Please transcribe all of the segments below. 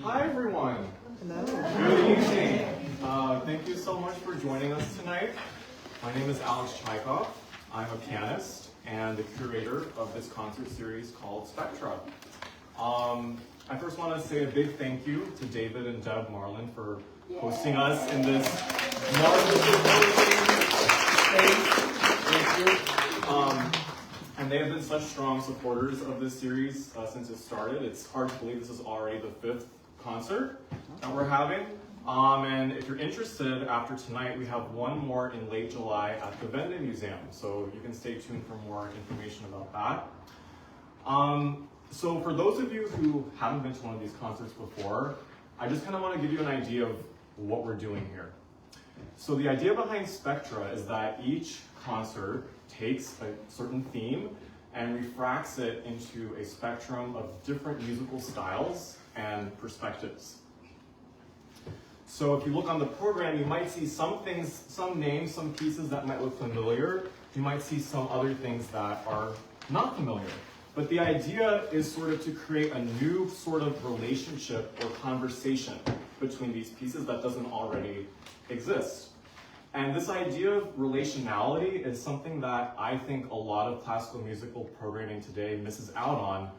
Hi everyone. Hello. Good evening. Thank you so much for joining us tonight. My name is Alex Chaikov. I'm a pianist and the curator of this concert series called Spectra. I first want to say a big thank you to David and Deb Marlin for hosting us in this marvelous space. Thank you. And they have been such strong supporters of this series since it started. It's hard to believe this is already the 5th concert that we're having. And if you're interested, after tonight, we have one more in late July at the Vende Museum. So you can stay tuned for more information about that. So for those of you who haven't been to one of these concerts before, I just kind of want to give you an idea of what we're doing here. So the idea behind Spectra is that each concert takes a certain theme and refracts it into a spectrum of different musical styles and perspectives. So if you look on the program, you might see some things, some names, some pieces that might look familiar. You might see some other things that are not familiar. But the idea is sort of to create a new sort of relationship or conversation between these pieces that doesn't already exist. And this idea of relationality is something that I think a lot of classical musical programming today misses out on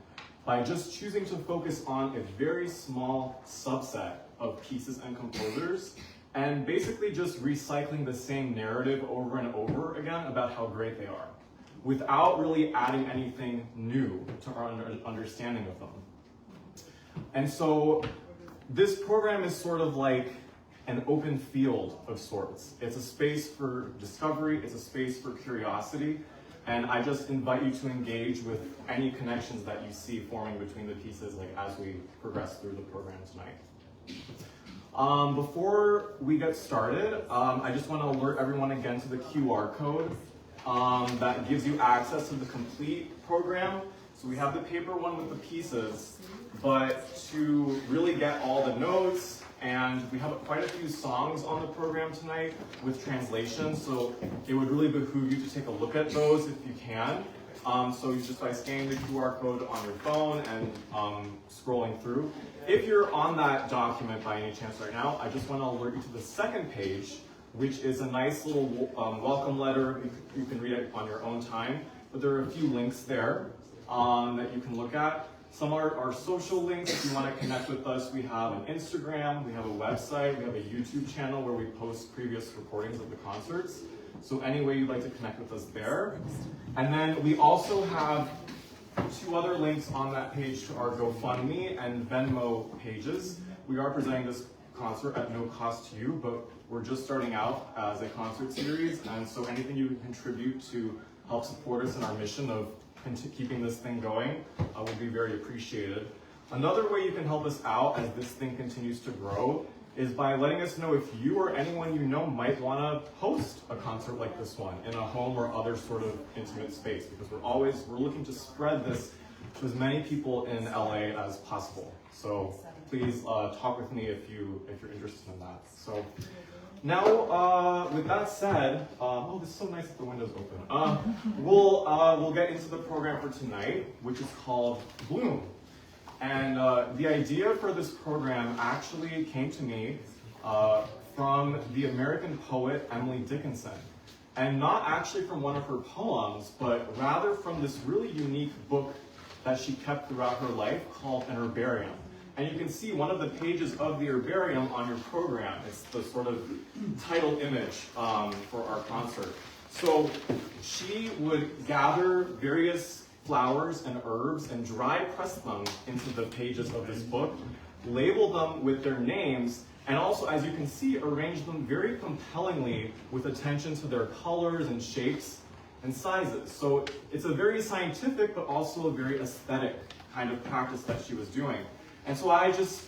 by just choosing to focus on a very small subset of pieces and composers and basically just recycling the same narrative over and over again about how great they are, without really adding anything new to our understanding of them. And so this program is sort of like an open field of sorts. It's a space for discovery, it's a space for curiosity, and I just invite you to engage with any connections that you see forming between the pieces as we progress through the program tonight. Before we get started, I just want to alert everyone again to the QR code that gives you access to the complete program. So we have the paper one with the pieces, but to really get all the notes, and we have quite a few songs on the program tonight with translations, so it would really behoove you to take a look at those if you can. So just by scanning the QR code on your phone and scrolling through. If you're on that document by any chance right now, I just want to alert you to the second page, which is a nice little welcome letter. You can read it on your own time, but there are a few links there that you can look at. Some are our social links. If you want to connect with us, we have an Instagram, we have a website, we have a YouTube channel where we post previous recordings of the concerts. So any way you'd like to connect with us there. And then we also have 2 other links on that page to our GoFundMe and Venmo pages. We are presenting this concert at no cost to you, but we're just starting out as a concert series, and so anything you can contribute to help support us in our mission of keeping this thing going will be very appreciated. Another way you can help us out as this thing continues to grow is by letting us know if you or anyone you know might want to host a concert like this one in a home or other sort of intimate space, because we're looking to spread this to as many people in LA as possible. So please talk with me if you're interested in that. So now, with that said, oh, this is so nice that the window's open. We'll get into the program for tonight, which is called Bloom. And the idea for this program actually came to me from the American poet Emily Dickinson. And not actually from one of her poems, but rather from this really unique book that she kept throughout her life called an herbarium. And you can see one of the pages of the herbarium on your program. It's the sort of title image for our concert. So she would gather various flowers and herbs and dry press them into the pages of this book, label them with their names, and also, as you can see, arrange them very compellingly with attention to their colors and shapes and sizes. So it's a very scientific, but also a very aesthetic kind of practice that she was doing. And so it's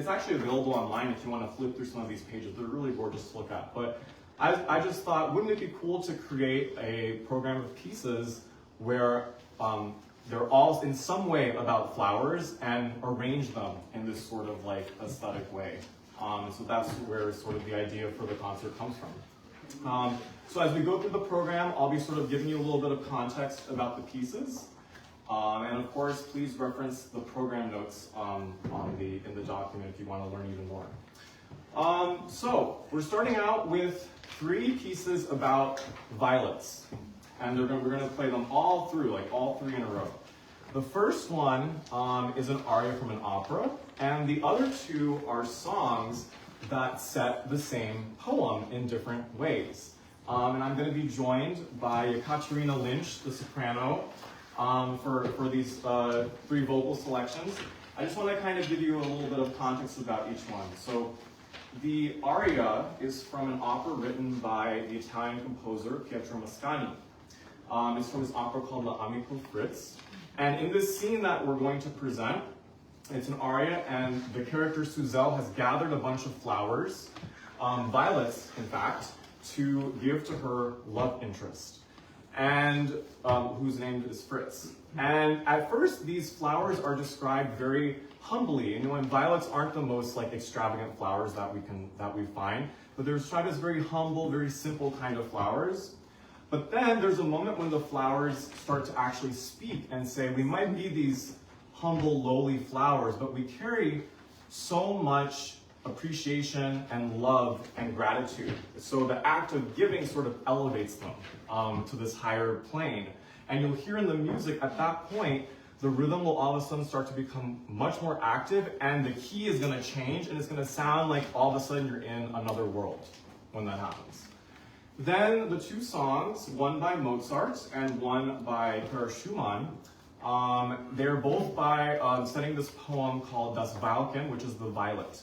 actually available online if you want to flip through some of these pages. They're really gorgeous to look at. But I just thought, wouldn't it be cool to create a program of pieces where they're all in some way about flowers and arrange them in this sort of like aesthetic way. So that's where sort of the idea for the concert comes from. So as we go through the program, I'll be sort of giving you a little bit of context about the pieces. And of course, please reference the program notes in the document if you want to learn even more. So we're starting out with 3 pieces about violets. And we're going to play them all through, like all 3 in a row. The first one is an aria from an opera, and the other 2 are songs that set the same poem in different ways. And I'm going to be joined by Ekaterina Lynch, the soprano, for these 3 vocal selections. I just want to kind of give you a little bit of context about each one. So the aria is from an opera written by the Italian composer Pietro Mascagni. It's from his opera called L'Amico Fritz. And in this scene that we're going to present, it's an aria, and the character Suzel has gathered a bunch of flowers, violets, in fact, to give to her love interest, and whose name is Fritz. And at first, these flowers are described very humbly. And violets aren't the most extravagant flowers that we find, but they're described as very humble, very simple kind of flowers. But then there's a moment when the flowers start to actually speak and say, we might be these humble, lowly flowers, but we carry so much appreciation and love and gratitude. So the act of giving sort of elevates them to this higher plane. And you'll hear in the music at that point, the rhythm will all of a sudden start to become much more active, and the key is going to change, and it's going to sound like all of a sudden you're in another world when that happens. Then the 2 songs, one by Mozart and one by Clara Schumann, they're both by studying this poem called Das Veilchen, which is the violet.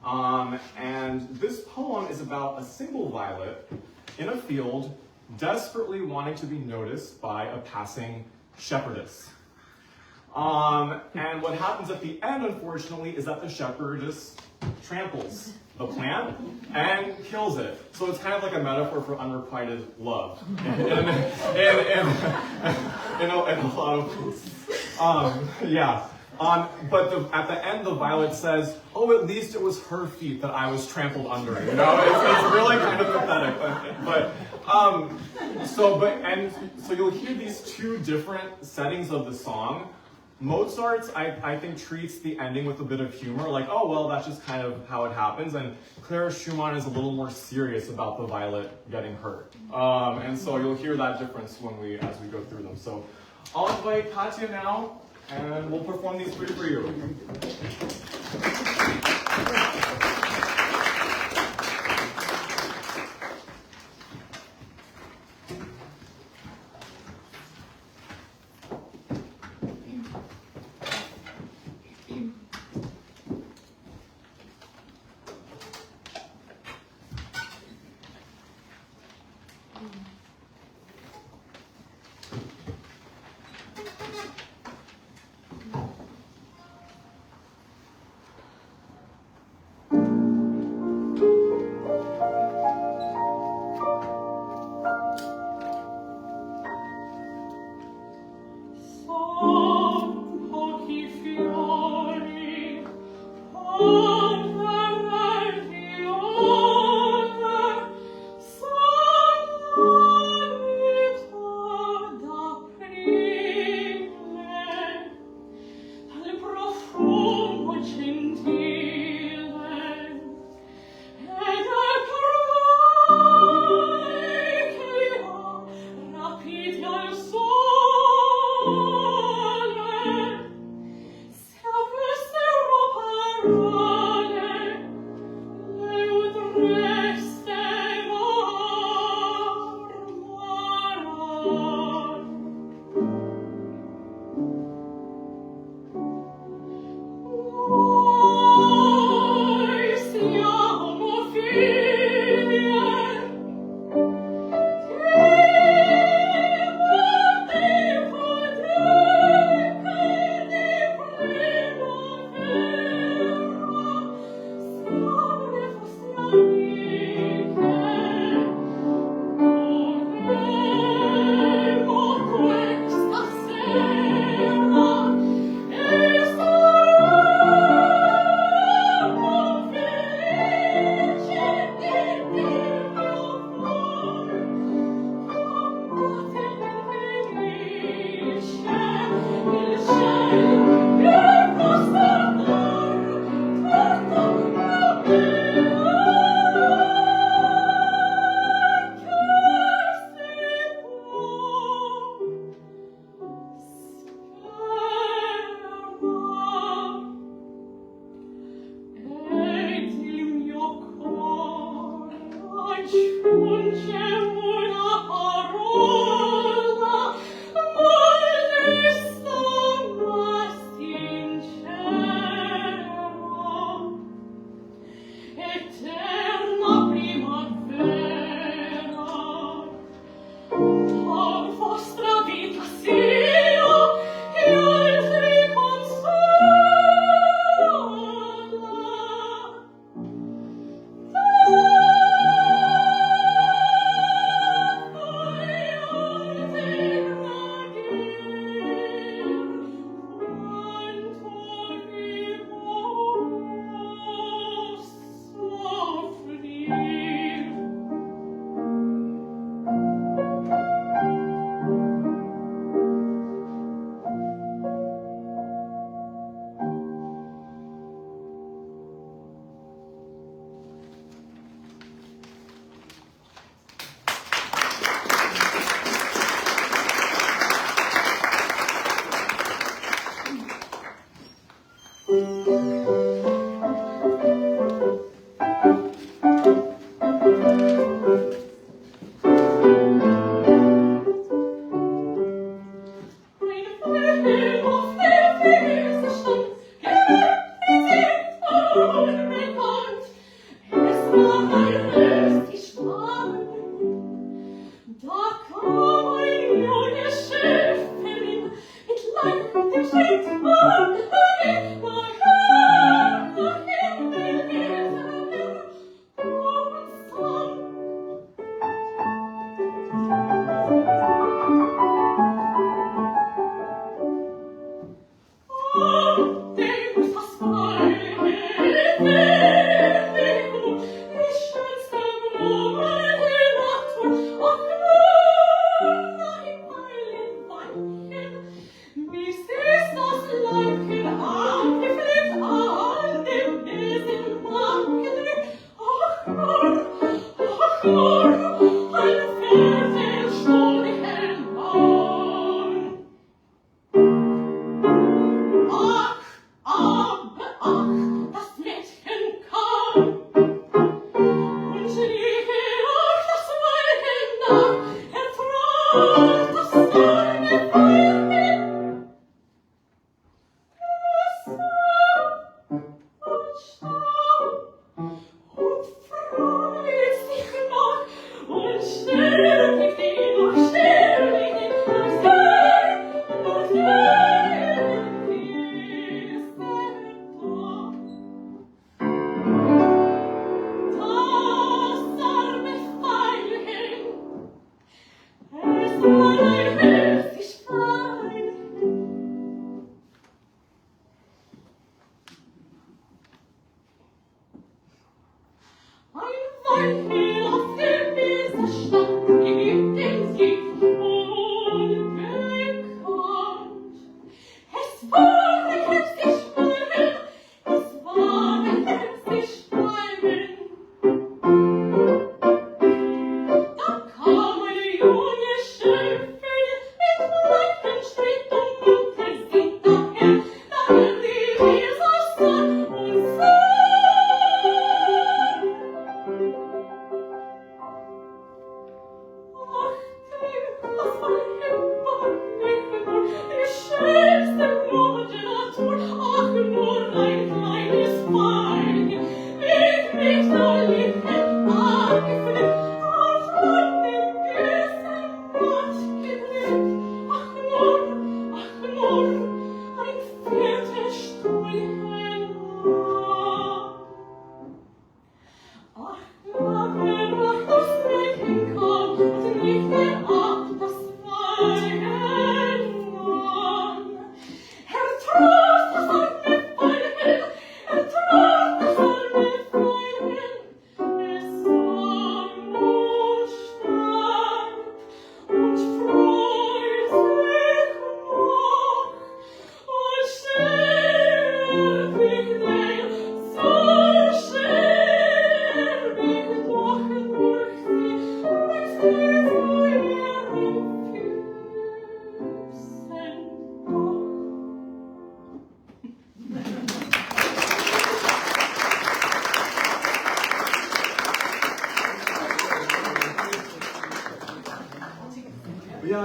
And this poem is about a single violet in a field desperately wanting to be noticed by a passing shepherdess. And what happens at the end, unfortunately, is that the shepherdess tramples the plant and kills it. So it's kind of like a metaphor for unrequited love in a lot of ways. Yeah. But at the end, the violet says, "Oh, at least it was her feet that I was trampled under." You know, it's really kind of pathetic. So you'll hear these 2 different settings of the song. Mozart's, I think, treats the ending with a bit of humor, like, oh, well, that's just kind of how it happens. And Clara Schumann is a little more serious about the violet getting hurt. And so you'll hear that difference as we go through them. So I'll invite Kaija now, and we'll perform these 3 for you.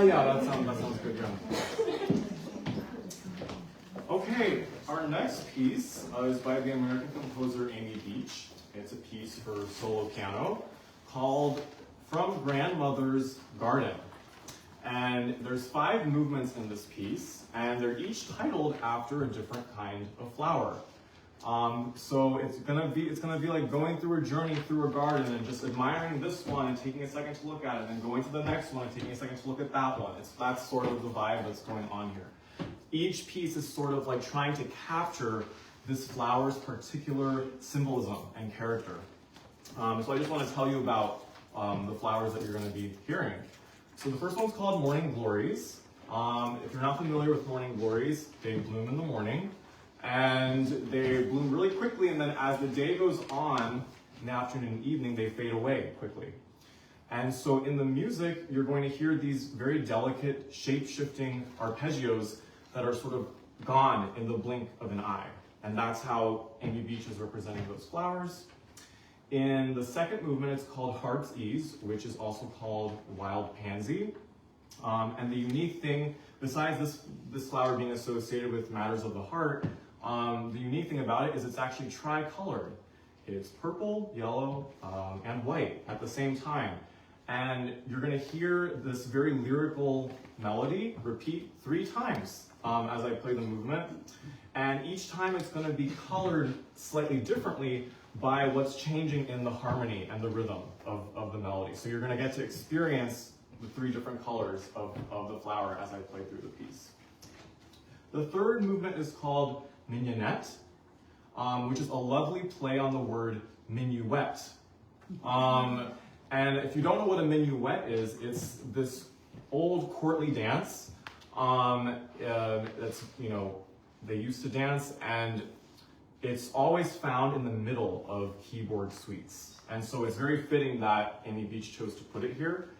Yeah, that sounds good, yeah. Okay, our next piece is by the American composer Amy Beach. It's a piece for solo piano called From Grandmother's Garden. And there's 5 movements in this piece, and they're each titled after a different kind of flower. So it's gonna be like going through a journey through a garden and just admiring this one and taking a second to look at it, and then going to the next one and taking a second to look at that one. That's sort of the vibe that's going on here. Each piece is sort of like trying to capture this flower's particular symbolism and character. So I just want to tell you about the flowers that you're going to be hearing. So the first one's called Morning Glories. If you're not familiar with Morning Glories, they bloom in the morning. And they bloom really quickly, and then as the day goes on, in the afternoon and evening, they fade away quickly. And so in the music, you're going to hear these very delicate, shape-shifting arpeggios that are sort of gone in the blink of an eye. And that's how Amy Beach is representing those flowers. In the second movement, it's called Heart's Ease, which is also called Wild Pansy. And the unique thing, besides this flower being associated with matters of the heart, the unique thing about it is it's actually tri-colored. It's purple, yellow, and white at the same time. And you're going to hear this very lyrical melody repeat 3 times as I play the movement. And each time it's going to be colored slightly differently by what's changing in the harmony and the rhythm of the melody. So you're going to get to experience the 3 different colors of the flower as I play through the piece. The third movement is called mignonette, which is a lovely play on the word minuet. And if you don't know what a minuet is, it's this old courtly dance that's, they used to dance, and it's always found in the middle of keyboard suites. And so it's very fitting that Amy Beach chose to put it here.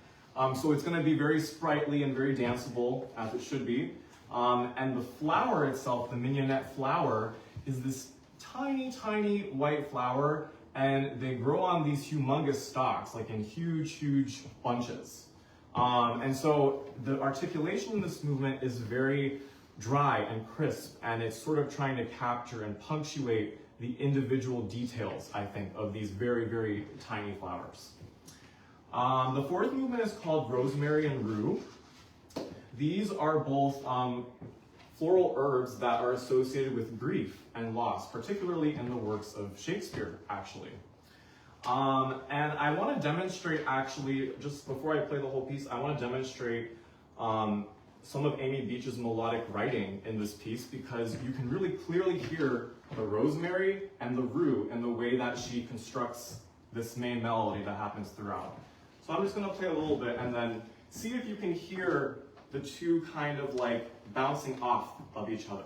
So it's going to be very sprightly and very danceable, as it should be. And the flower itself, the mignonette flower, is this tiny, tiny white flower, and they grow on these humongous stalks, like in huge, huge bunches. And so the articulation in this movement is very dry and crisp, and it's sort of trying to capture and punctuate the individual details, I think, of these very, very tiny flowers. The fourth movement is called Rosemary and Rue. These are both floral herbs that are associated with grief and loss, particularly in the works of Shakespeare, actually. And I want to demonstrate, actually, just before I play the whole piece, I want to demonstrate some of Amy Beach's melodic writing in this piece, because you can really clearly hear the rosemary and the rue in the way that she constructs this main melody that happens throughout. So I'm just going to play a little bit and then see if you can hear the two kind of like bouncing off of each other.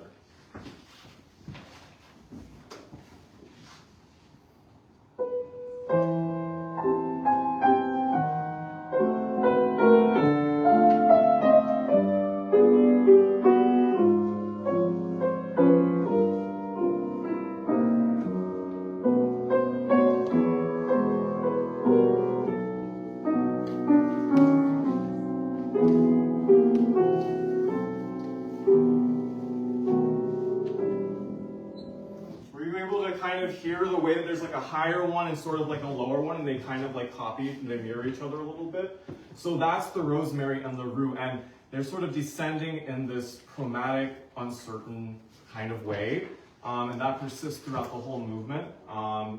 Hear the way that there's like a higher one and sort of like a lower one, and they kind of like copy and they mirror each other a little bit. So that's the rosemary and the rue, and they're sort of descending in this chromatic, uncertain kind of way, and that persists throughout the whole movement,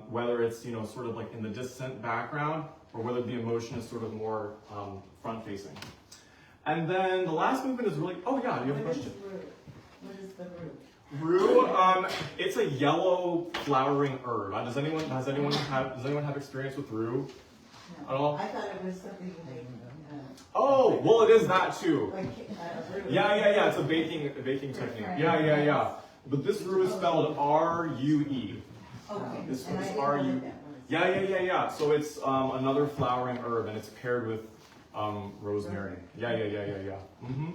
whether it's sort of like in the distant background or whether the emotion is sort of more front-facing. And then the last movement is really, oh yeah, you have a question? What is the rue? Rue, it's a yellow flowering herb. Does anyone have experience with rue at all? I thought it was something like. Oh, well, it is that too. Like, Yeah. It's a baking technique. Yeah. But this rue is spelled R-U-E. Okay. This is R-U. Yeah. So it's another flowering herb, and it's paired with rosemary. Yeah. Mm-hmm.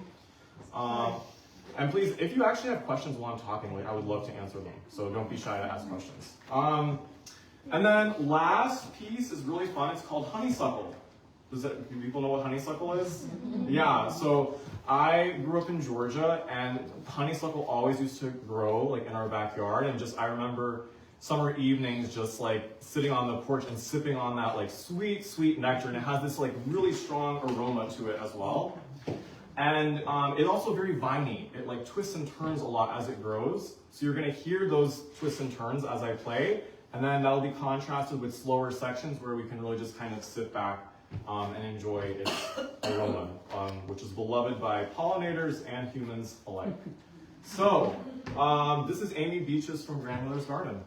And please, if you actually have questions while I'm talking, I would love to answer them. So don't be shy to ask questions. And then last piece is really fun. It's called honeysuckle. Do people know what honeysuckle is? Yeah. So I grew up in Georgia, and honeysuckle always used to grow like in our backyard. And I remember summer evenings just like sitting on the porch and sipping on that like sweet, sweet nectar. And it has this like really strong aroma to it as well. And it's also very viney. It like twists and turns a lot as it grows. So you're gonna hear those twists and turns as I play, and then that'll be contrasted with slower sections where we can really just kind of sit back and enjoy its aroma, which is beloved by pollinators and humans alike. So this is Amy Beach's From Grandmother's Garden.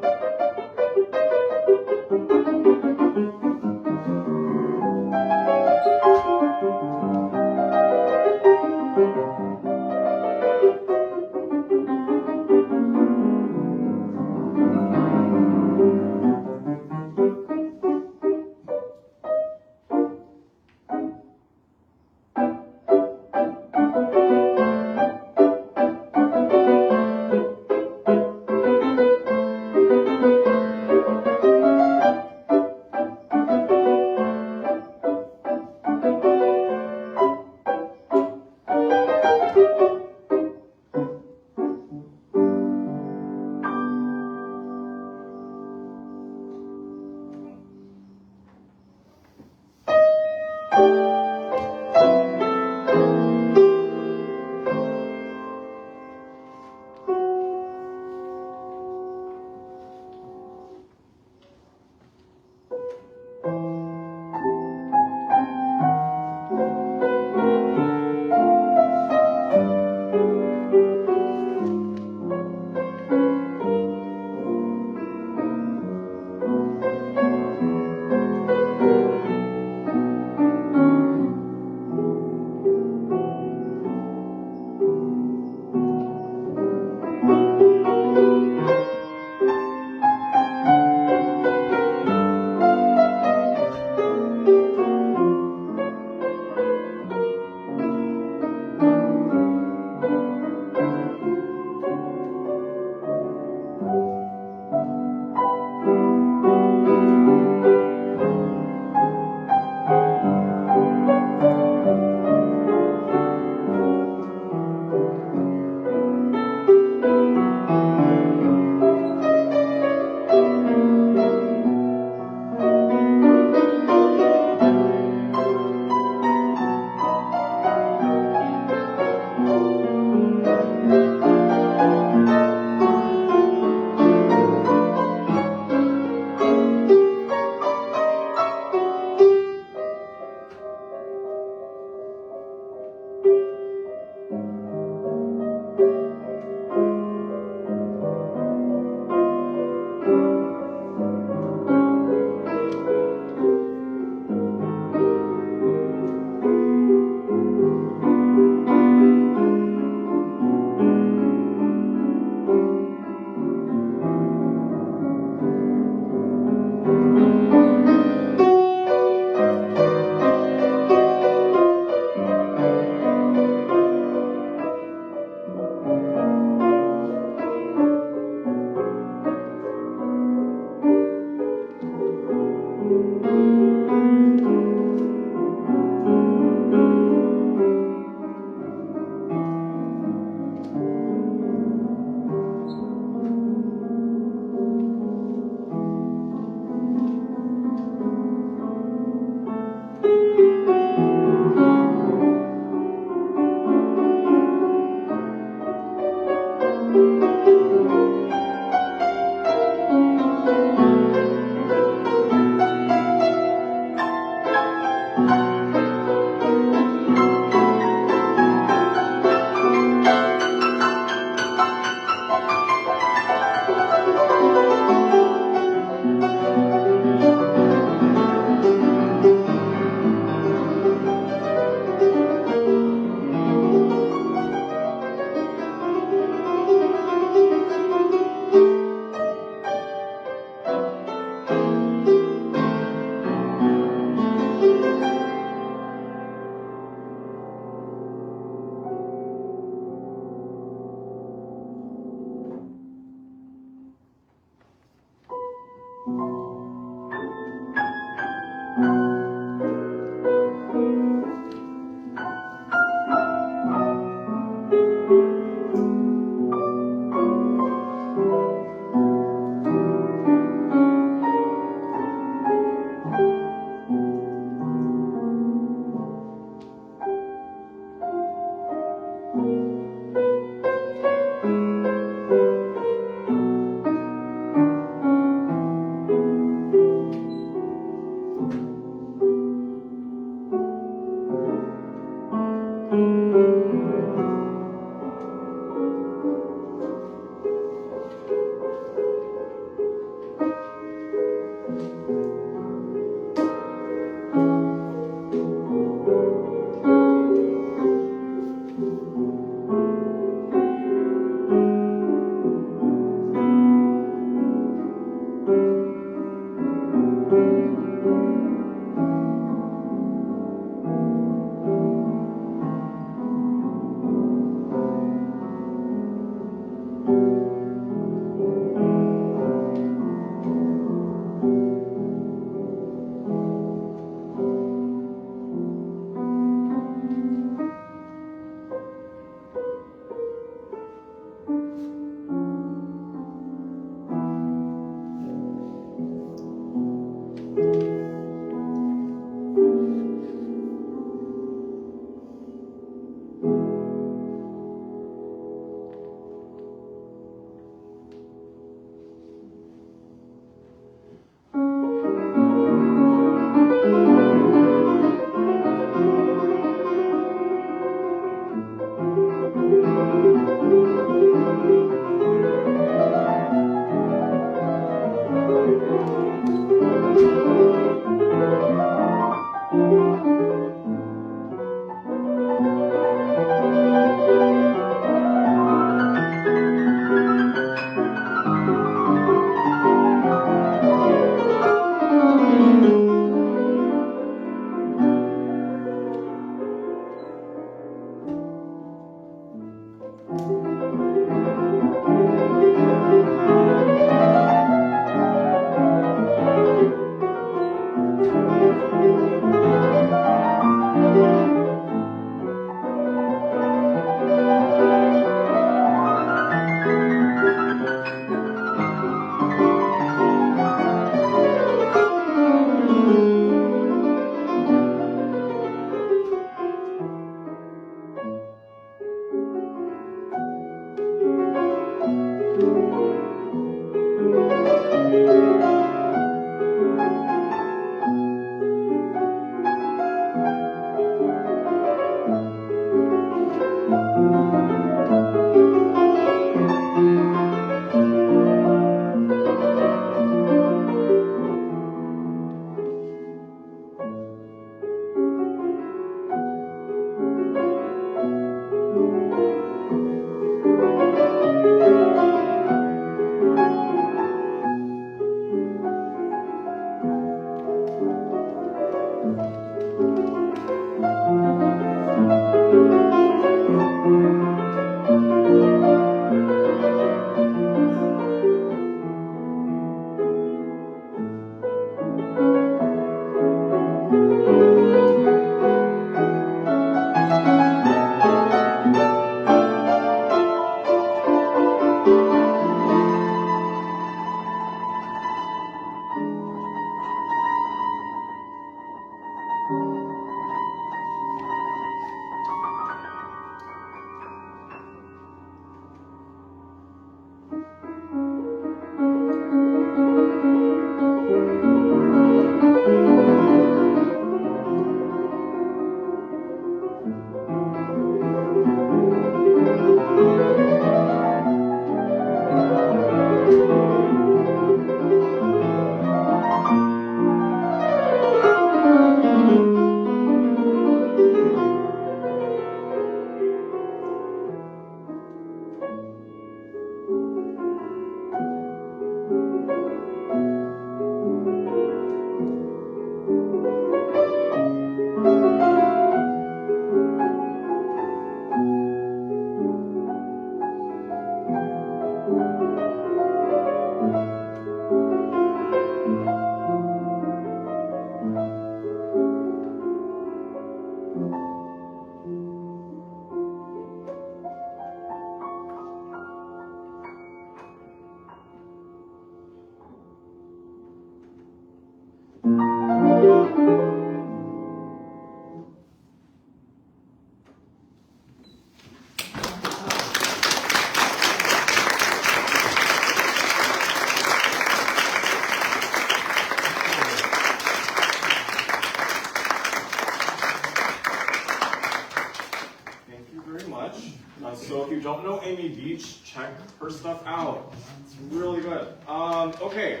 So if you don't know Amy Beach, check her stuff out. It's really good. Okay,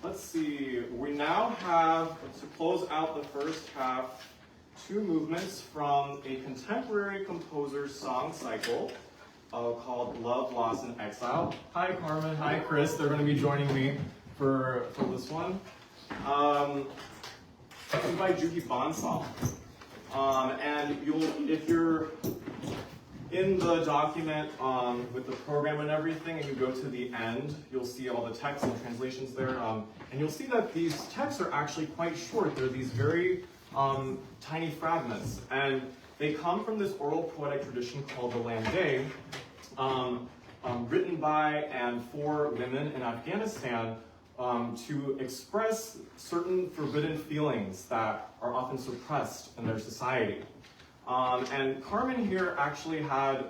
let's see. We now have, to close out the first half, 2 movements from a contemporary composer's song cycle called Love, Loss, and Exile. Hi Carmen, hi Chris. They're going to be joining me for this one. This is by Juhi Bansal. And if you're in the document with the program and everything, and you go to the end, you'll see all the text and translations there. And you'll see that these texts are actually quite short. They're these very tiny fragments. And they come from this oral poetic tradition called the Lande, written by and for women in Afghanistan to express certain forbidden feelings that are often suppressed in their society. And Carmen here actually had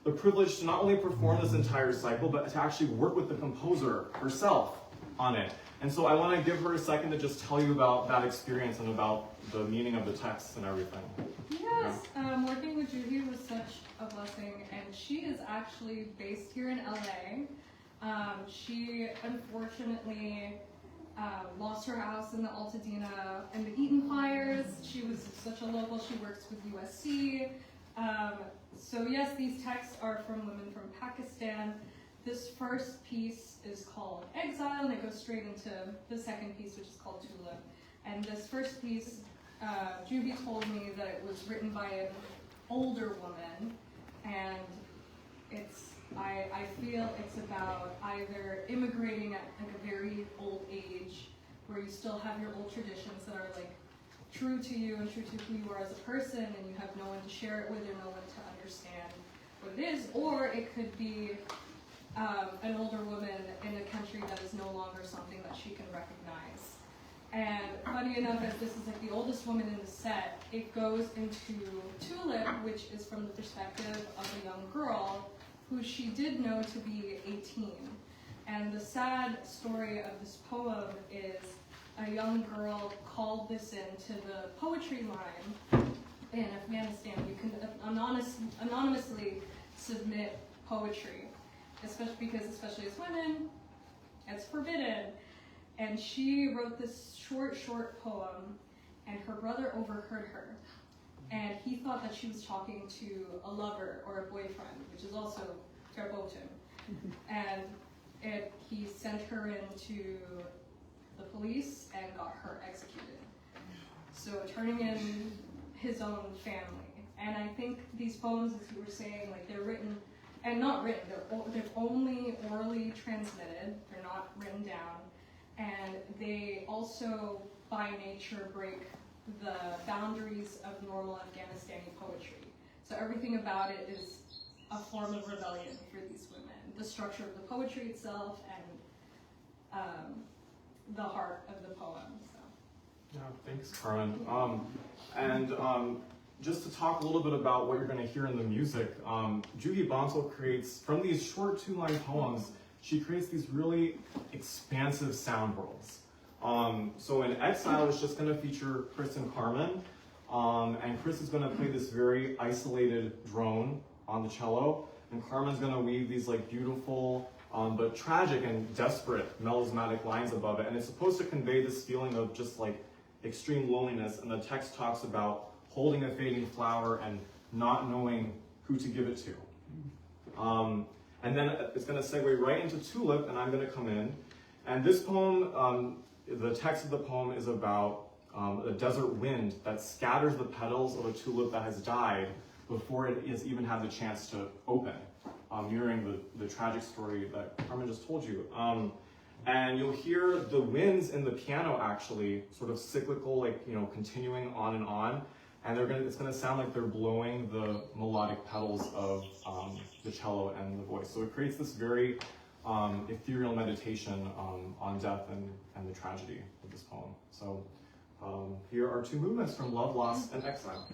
the privilege to not only perform this entire cycle, but to actually work with the composer herself on it. And so I want to give her a second to just tell you about that experience and about the meaning of the texts and everything. Yes, working with Juhi was such a blessing, and she is actually based here in LA. She unfortunately lost her house in the Altadena and the Eaton fires. She was such a local. She works with USC. So yes, these texts are from women from Pakistan. This first piece is called Exile, and it goes straight into the second piece, which is called Tulip. And this first piece, Juhi told me that it was written by an older woman, and I feel it's about either immigrating at like a very old age, where you still have your old traditions that are like true to you and true to who you are as a person, and you have no one to share it with or no one to understand what it is, or it could be an older woman in a country that is no longer something that she can recognize. And funny enough, as this is like the oldest woman in the set, it goes into Tulip, which is from the perspective of a young girl who she did know to be 18. And the sad story of this poem is a young girl called this into the poetry line in Afghanistan. You can anonymously submit poetry, especially as women, it's forbidden. And she wrote this short poem, and her brother overheard her. And he thought that she was talking to a lover or a boyfriend, which is also verboten. And he sent her into the police and got her executed. So turning in his own family. And I think these poems, as you were saying, like they're written, and not written, they're only orally transmitted, they're not written down. And they also, by nature, break the boundaries of normal Afghanistani poetry. So everything about it is a form of rebellion for these women. The structure of the poetry itself and the heart of the poem. So. Yeah, thanks, Carmen. Just to talk a little bit about what you're going to hear in the music, Juhi Bansal creates, from these short 2-line poems, she creates these really expansive sound worlds. So in Exile, it's just going to feature Chris and Carmen, and Chris is going to play this very isolated drone on the cello, and Carmen's going to weave these like beautiful but tragic and desperate melismatic lines above it, and it's supposed to convey this feeling of just like extreme loneliness, and the text talks about holding a fading flower and not knowing who to give it to. And then it's going to segue right into Tulip, and I'm going to come in. And this poem, the text of the poem is about a desert wind that scatters the petals of a tulip that has died before it has even had the chance to open, mirroring the tragic story that Carmen just told you. And you'll hear the winds in the piano actually sort of cyclical, like, you know, continuing on and on. And it's going to sound like they're blowing the melodic petals of the cello and the voice. So it creates this very ethereal meditation on death and the tragedy of this poem. So here are 2 movements from Love, Loss, and Exile.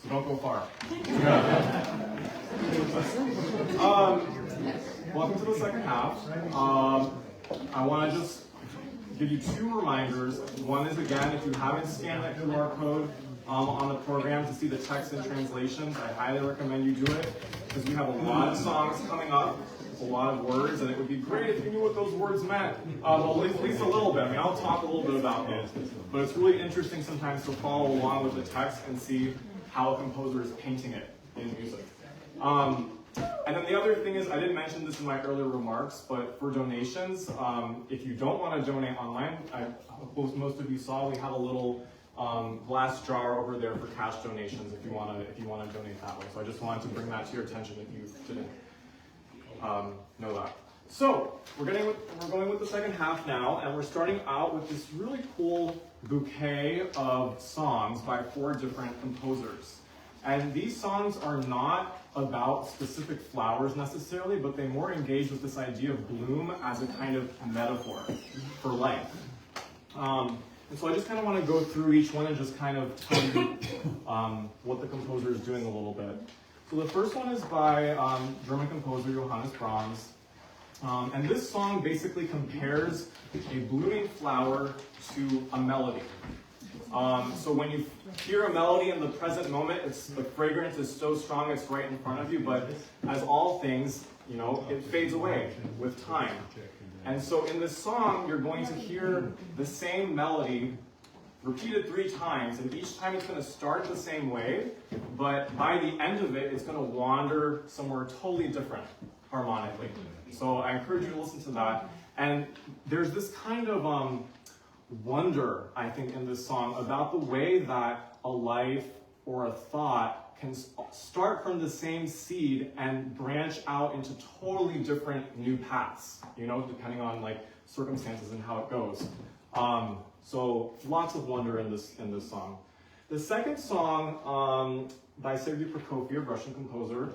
so don't go far. Welcome to the second half. I want to just give you two reminders. One is, again, if you haven't scanned that QR code on the program to see the text and translations, I highly recommend you do it, because we have a lot of songs coming up, a lot of words, and it would be great if you knew what those words meant, well, at least a little bit. I mean, I'll talk a little bit about it, but it's really interesting sometimes to follow along with the text and see how a composer is painting it in music. And then the other thing is, I didn't mention this in my earlier remarks, but for donations, if you don't want to donate online, I hope most of you saw we have a little glass jar over there for cash donations if you want to donate that way. So I just wanted to bring that to your attention if you didn't know that. So we're going with the second half now, and we're starting out with this really cool bouquet of songs by 4 different composers. And these songs are not about specific flowers necessarily, but they more engage with this idea of bloom as a kind of metaphor for life. And so I just kind of want to go through each one and just kind of tell you what the composer is doing a little bit. So the first one is by German composer Johannes Brahms. And this song basically compares a blooming flower to a melody. So when you hear a melody in the present moment, the fragrance is so strong it's right in front of you, but as all things, you know, it fades away with time. And so in this song, you're going to hear the same melody repeated 3 times, and each time it's going to start the same way, but by the end of it, it's going to wander somewhere totally different harmonically. So I encourage you to listen to that. And there's this kind of wonder, I think, in this song about the way that a life or a thought can start from the same seed and branch out into totally different new paths, you know, depending on like circumstances and how it goes. So lots of wonder in this song. The second song by Sergei Prokofiev, Russian composer,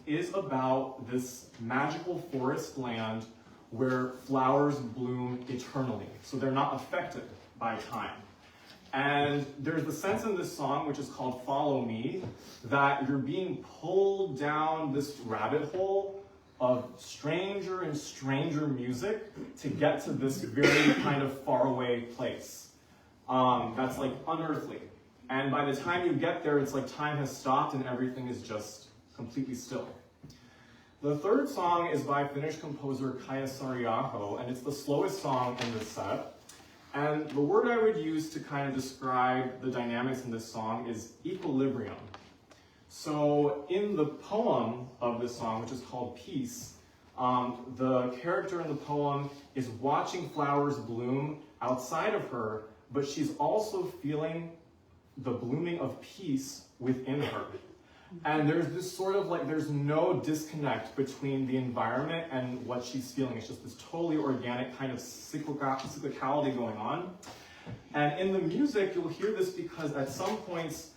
is about this magical forest land where flowers bloom eternally. So they're not affected by time. And there's the sense in this song, which is called Follow Me, that you're being pulled down this rabbit hole of stranger and stranger music to get to this very kind of faraway place. That's like unearthly. And by the time you get there, it's like time has stopped and everything is just completely still. The third song is by Finnish composer Kaija Saariaho, and it's the slowest song in this set. And the word I would use to kind of describe the dynamics in this song is equilibrium. So in the poem of this song, which is called Peace, the character in the poem is watching flowers bloom outside of her, but she's also feeling the blooming of peace within her. And there's this sort of like, there's no disconnect between the environment and what she's feeling. It's just this totally organic kind of cyclicality going on. And in the music, you'll hear this because at some points,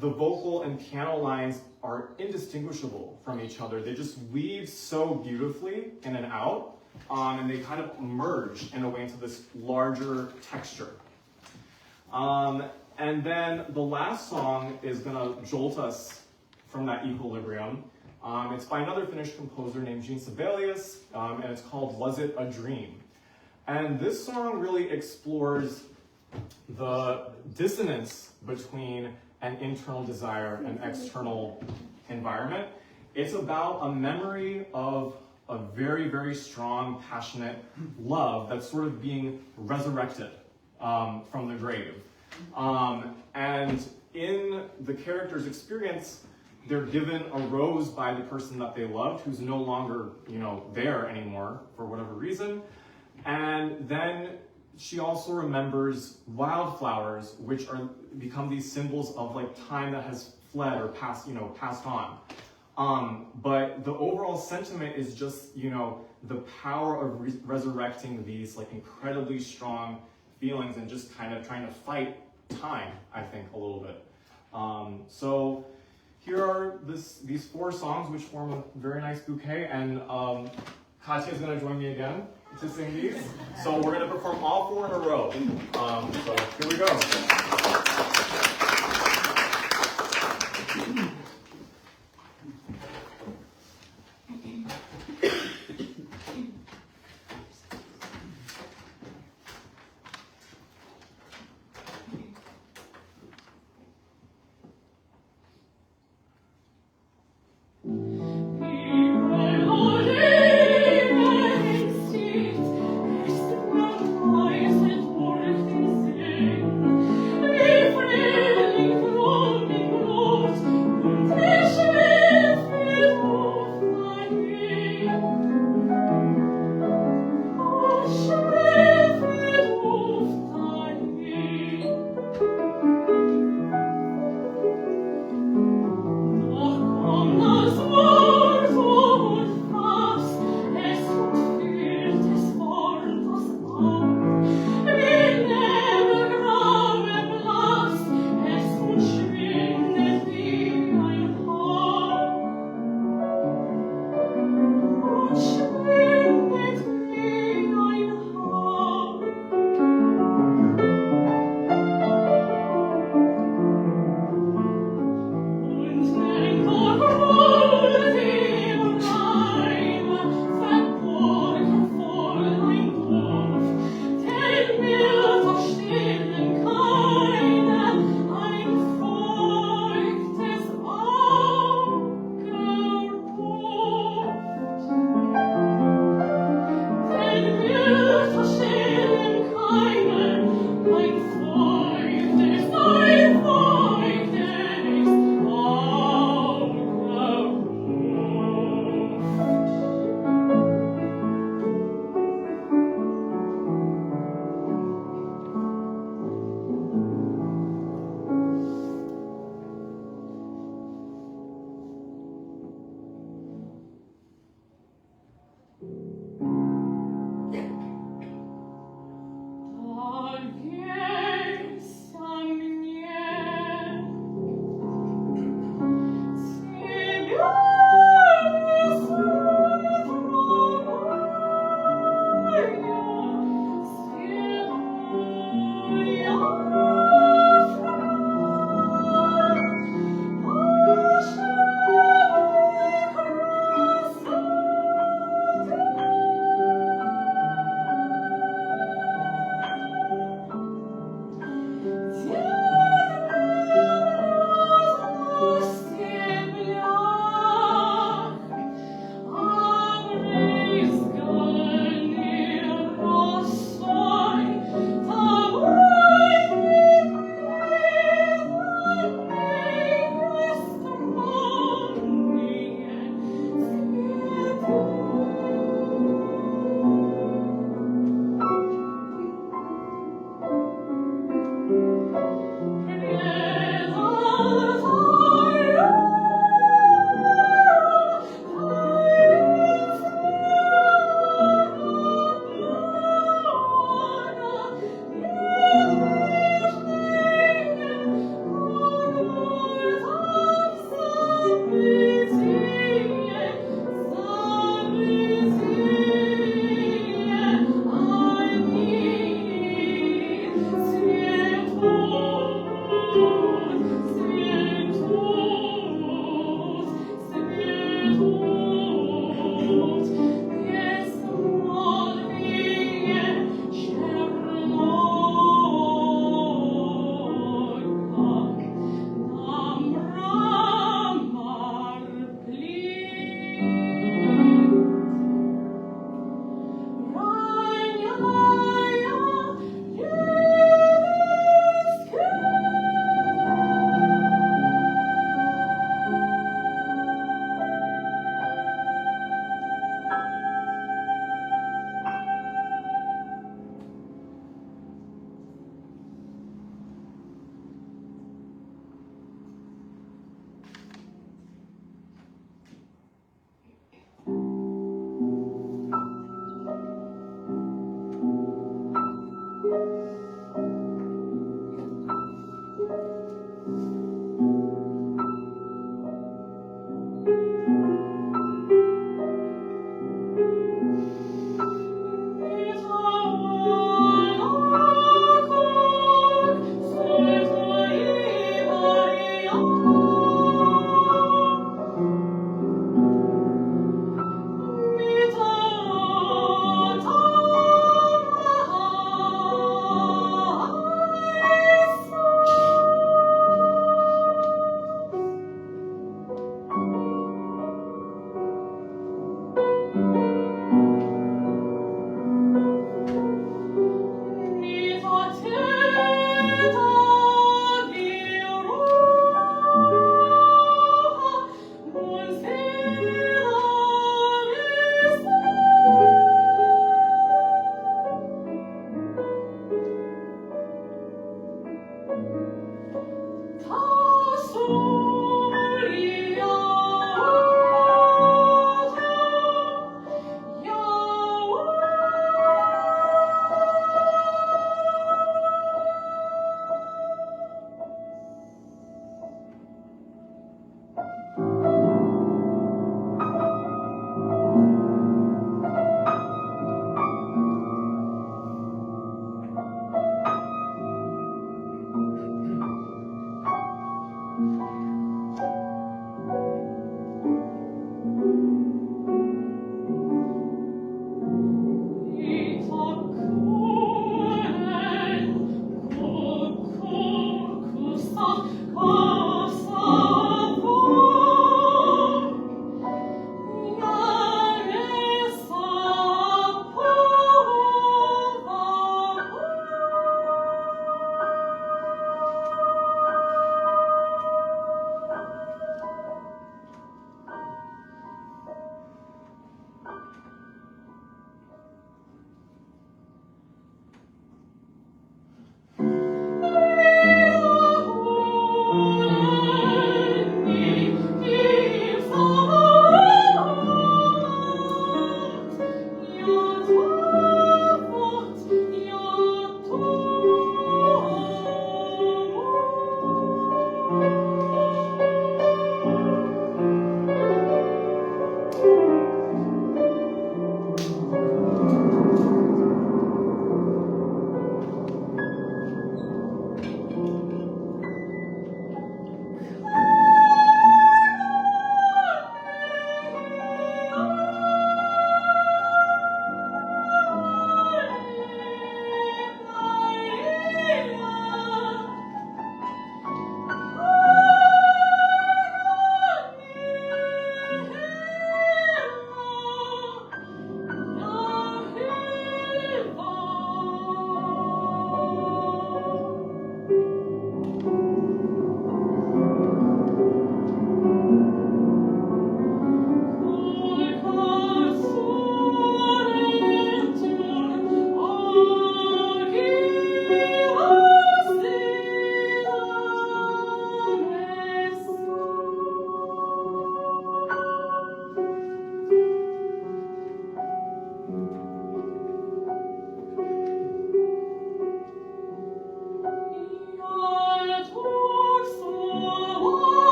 the vocal and piano lines are indistinguishable from each other. They just weave so beautifully in and out, and they kind of merge in a way into this larger texture. And then the last song is gonna jolt us from that equilibrium. It's by another Finnish composer named Johann Sebastian, and it's called Was It a Dream? And this song really explores the dissonance between an internal desire and external environment. It's about a memory of a very, very strong, passionate love that's sort of being resurrected from the grave. And in the character's experience, they're given a rose by the person that they loved, who's no longer, you know, there anymore for whatever reason. And then she also remembers wildflowers, which become these symbols of like time that has fled or passed on. But the overall sentiment is just, you know, the power of resurrecting these like incredibly strong feelings and just kind of trying to fight time, I think, a little bit. So here are these 4 songs which form a very nice bouquet, and Kaija is going to join me again to sing these. So we're going to perform all 4 in a row. So here we go.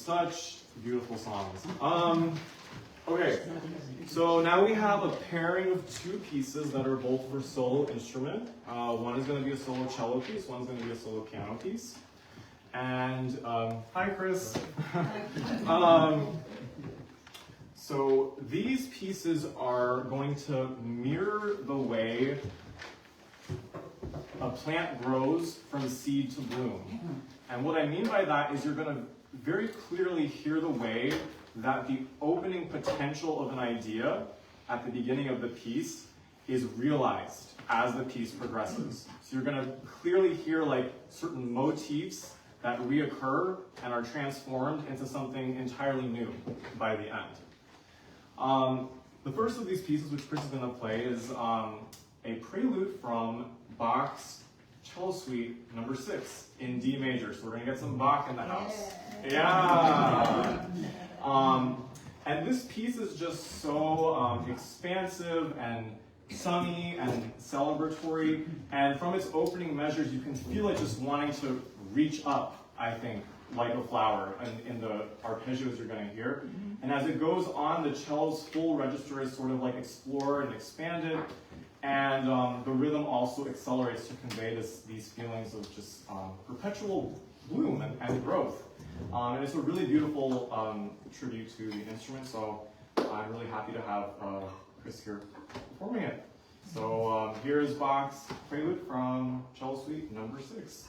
such beautiful songs. Okay, so now we have a pairing of two pieces that are both for solo instrument. One is going to be a solo cello piece, one's going to be a solo piano piece. And, hi Chris. So these pieces are going to mirror the way a plant grows from seed to bloom. And what I mean by that is you're going to very clearly hear the way that the opening potential of an idea at the beginning of the piece is realized as the piece progresses. So you're going to clearly hear like certain motifs that reoccur and are transformed into something entirely new by the end. The first of these pieces, which Chris is going to play, is a prelude from Bach's Cello Suite number 6 in D major. So we're going to get some Bach in the house. Yeah! And this piece is just so expansive and sunny and celebratory. And from its opening measures, you can feel it just wanting to reach up, I think, like a flower in the arpeggios you're going to hear. And as it goes on, the cello's full register is sort of like explored and expanded. And the rhythm also accelerates to convey these feelings of just perpetual bloom and growth. And it's a really beautiful tribute to the instrument, so I'm really happy to have Chris here performing it. So here is Bach's Prelude from Cello Suite number 6.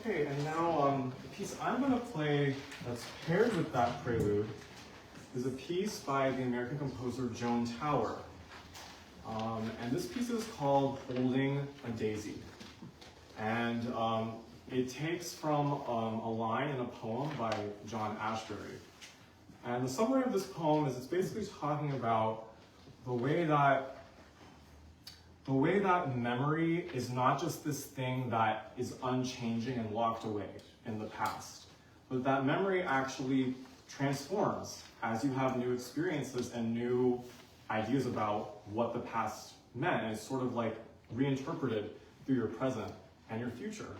Okay, and now the piece I'm going to play that's paired with that prelude is a piece by the American composer Joan Tower. And this piece is called Holding a Daisy. And it takes from a line in a poem by John Ashbery. And the summary of this poem is it's basically talking about the way that memory is not just this thing that is unchanging and locked away in the past, but that memory actually transforms as you have new experiences and new ideas about what the past meant, and it's sort of like reinterpreted through your present and your future.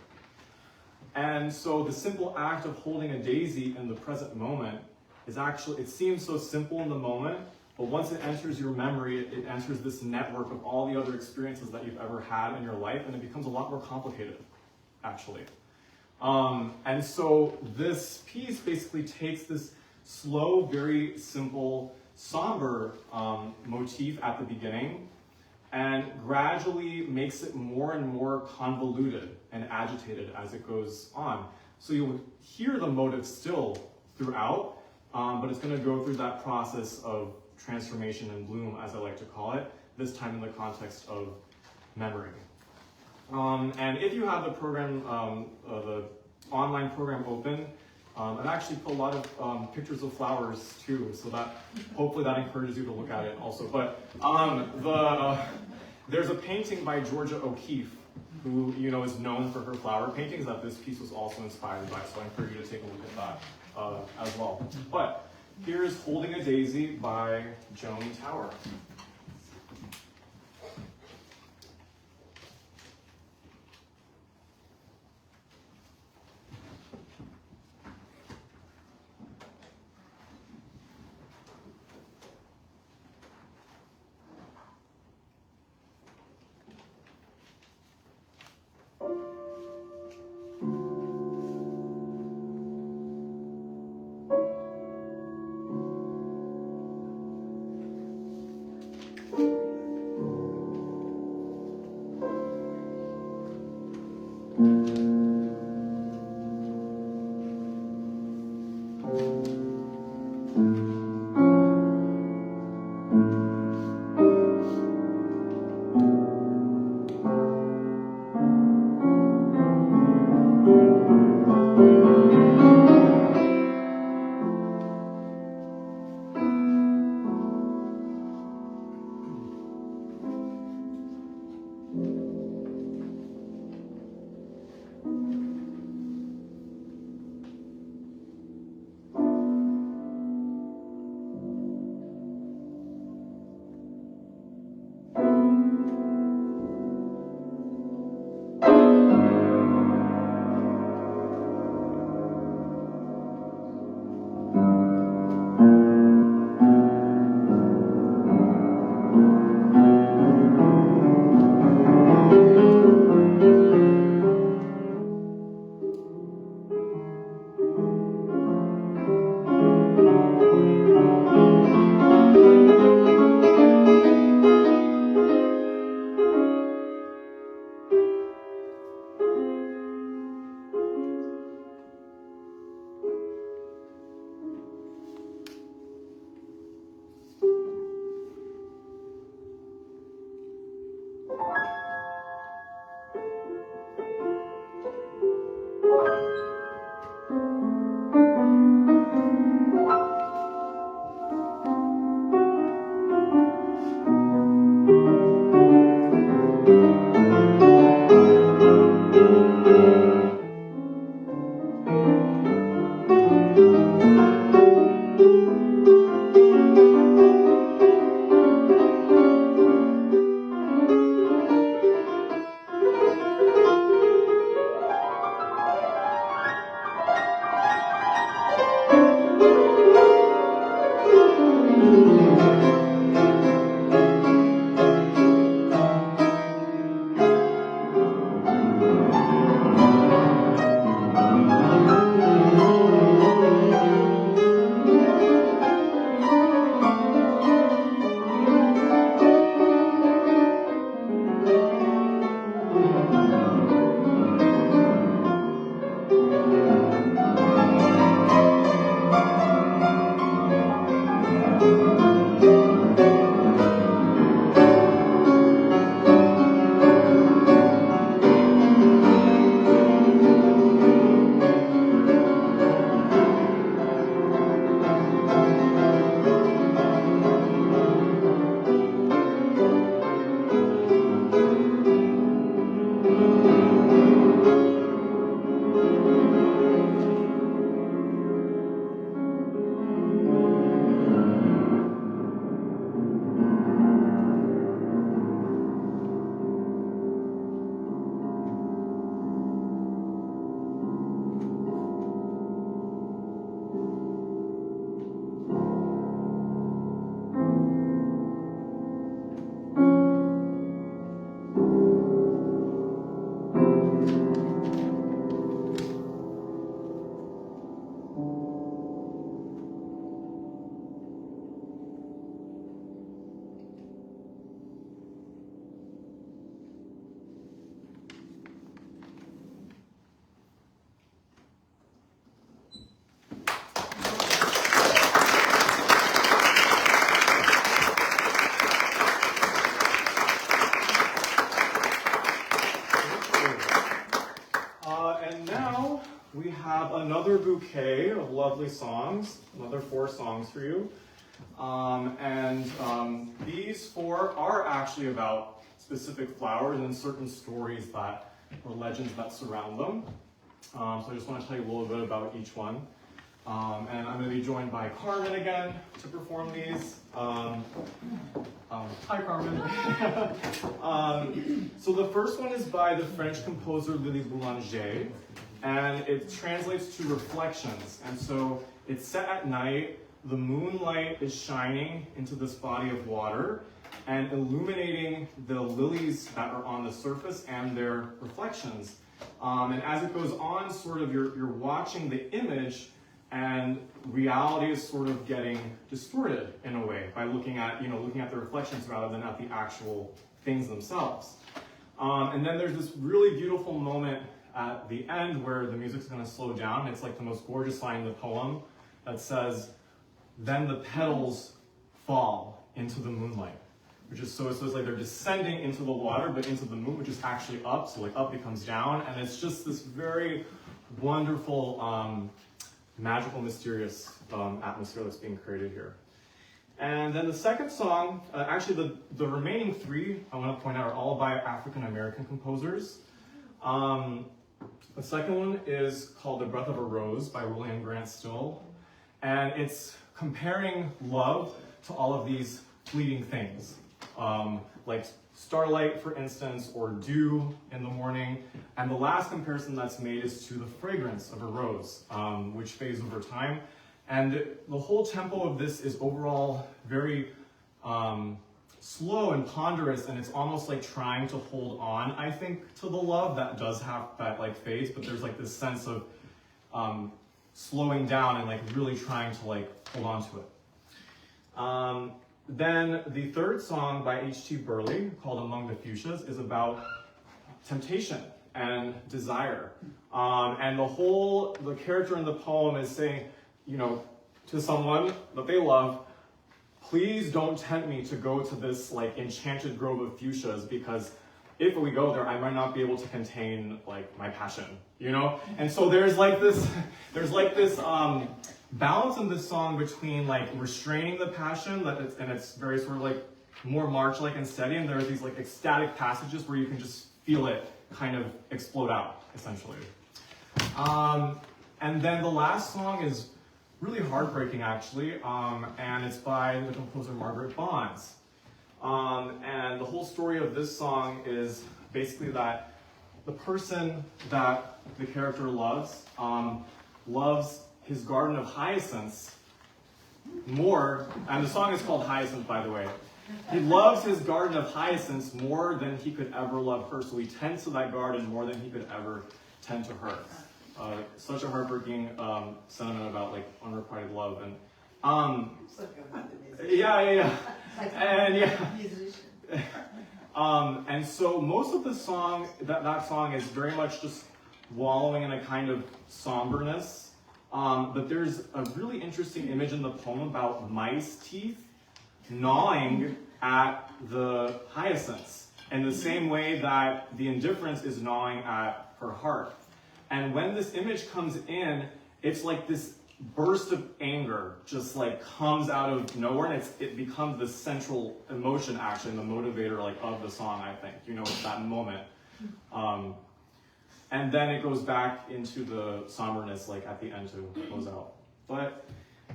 And so the simple act of holding a daisy in the present moment is actually, it seems so simple in the moment, but once it enters your memory, it enters this network of all the other experiences that you've ever had in your life, and it becomes a lot more complicated, actually. And so this piece basically takes this slow, very simple, somber motif at the beginning and gradually makes it more and more convoluted and agitated as it goes on. So you'll hear the motive still throughout, but it's going to go through that process of transformation and bloom, as I like to call it, this time in the context of memory. And if you have the program, the online program open, I've actually put a lot of pictures of flowers too, so that hopefully that encourages you to look at it also. But there's a painting by Georgia O'Keeffe, who is known for her flower paintings, that this piece was also inspired by. So I encourage you to take a look at that as well. But here's Holding a Daisy by Joan Tower. we have another bouquet of lovely songs, another 4 songs for you. These 4 are actually about specific flowers and certain stories that, or legends that surround them. So I just want to tell you a little bit about each one. And I'm going to be joined by Carmen again to perform these. Hi, Carmen. So the first one is by the French composer Lily Boulanger, and it translates to reflections. And so it's set at night, the moonlight is shining into this body of water and illuminating the lilies that are on the surface and their reflections. And as it goes on, sort of you're watching the image, and reality is sort of getting distorted in a way by looking at the reflections rather than at the actual things themselves. And then there's this really beautiful moment at the end where the music's going to slow down. It's like the most gorgeous line in the poem that says, "Then the petals fall into the moonlight," which is so it's like they're descending into the water, but into the moon, which is actually up. So like up becomes down, and it's just this very wonderful, magical, mysterious atmosphere that's being created here. And then the second song, actually the remaining 3 I want to point out are all by African American composers. The second one is called "The Breath of a Rose" by William Grant Still, and it's comparing love to all of these fleeting things, like starlight, for instance, or dew in the morning. And the last comparison that's made is to the fragrance of a rose, which fades over time. And the whole tempo of this is overall very slow and ponderous, and it's almost like trying to hold on, I think, to the love that does have that like fades, but there's like this sense of slowing down and like really trying to like hold on to it. Then the third song by H.T. Burleigh, called "Among the Fuchsias," is about temptation and desire. And the character in the poem is saying, to someone that they love, "Please don't tempt me to go to this like enchanted grove of fuchsias, because if we go there, I might not be able to contain like my passion, And so there's this balance in this song between like restraining the passion, and it's very sort of like more march-like and steady, and there's these like ecstatic passages where you can just feel it kind of explode out, essentially. And then the last song is really heartbreaking, actually, and it's by the composer Margaret Bonds. And the whole story of this song is basically that the person that the character loves loves his garden of hyacinths more, and the song is called Hyacinth, by the way. He loves his garden of hyacinths more than he could ever love her, so he tends to that garden more than he could ever tend to her. Such a heartbreaking sentiment about like unrequited love, and and so most of the song, that song is very much just wallowing in a kind of somberness. But there's a really interesting image in the poem about mice teeth gnawing at the hyacinths in the same way that the indifference is gnawing at her heart. And when this image comes in, it's like this burst of anger just like comes out of nowhere, and it becomes the central emotion, actually, and the motivator like of the song, I think. It's that moment. And then it goes back into the somberness like at the end to close out. But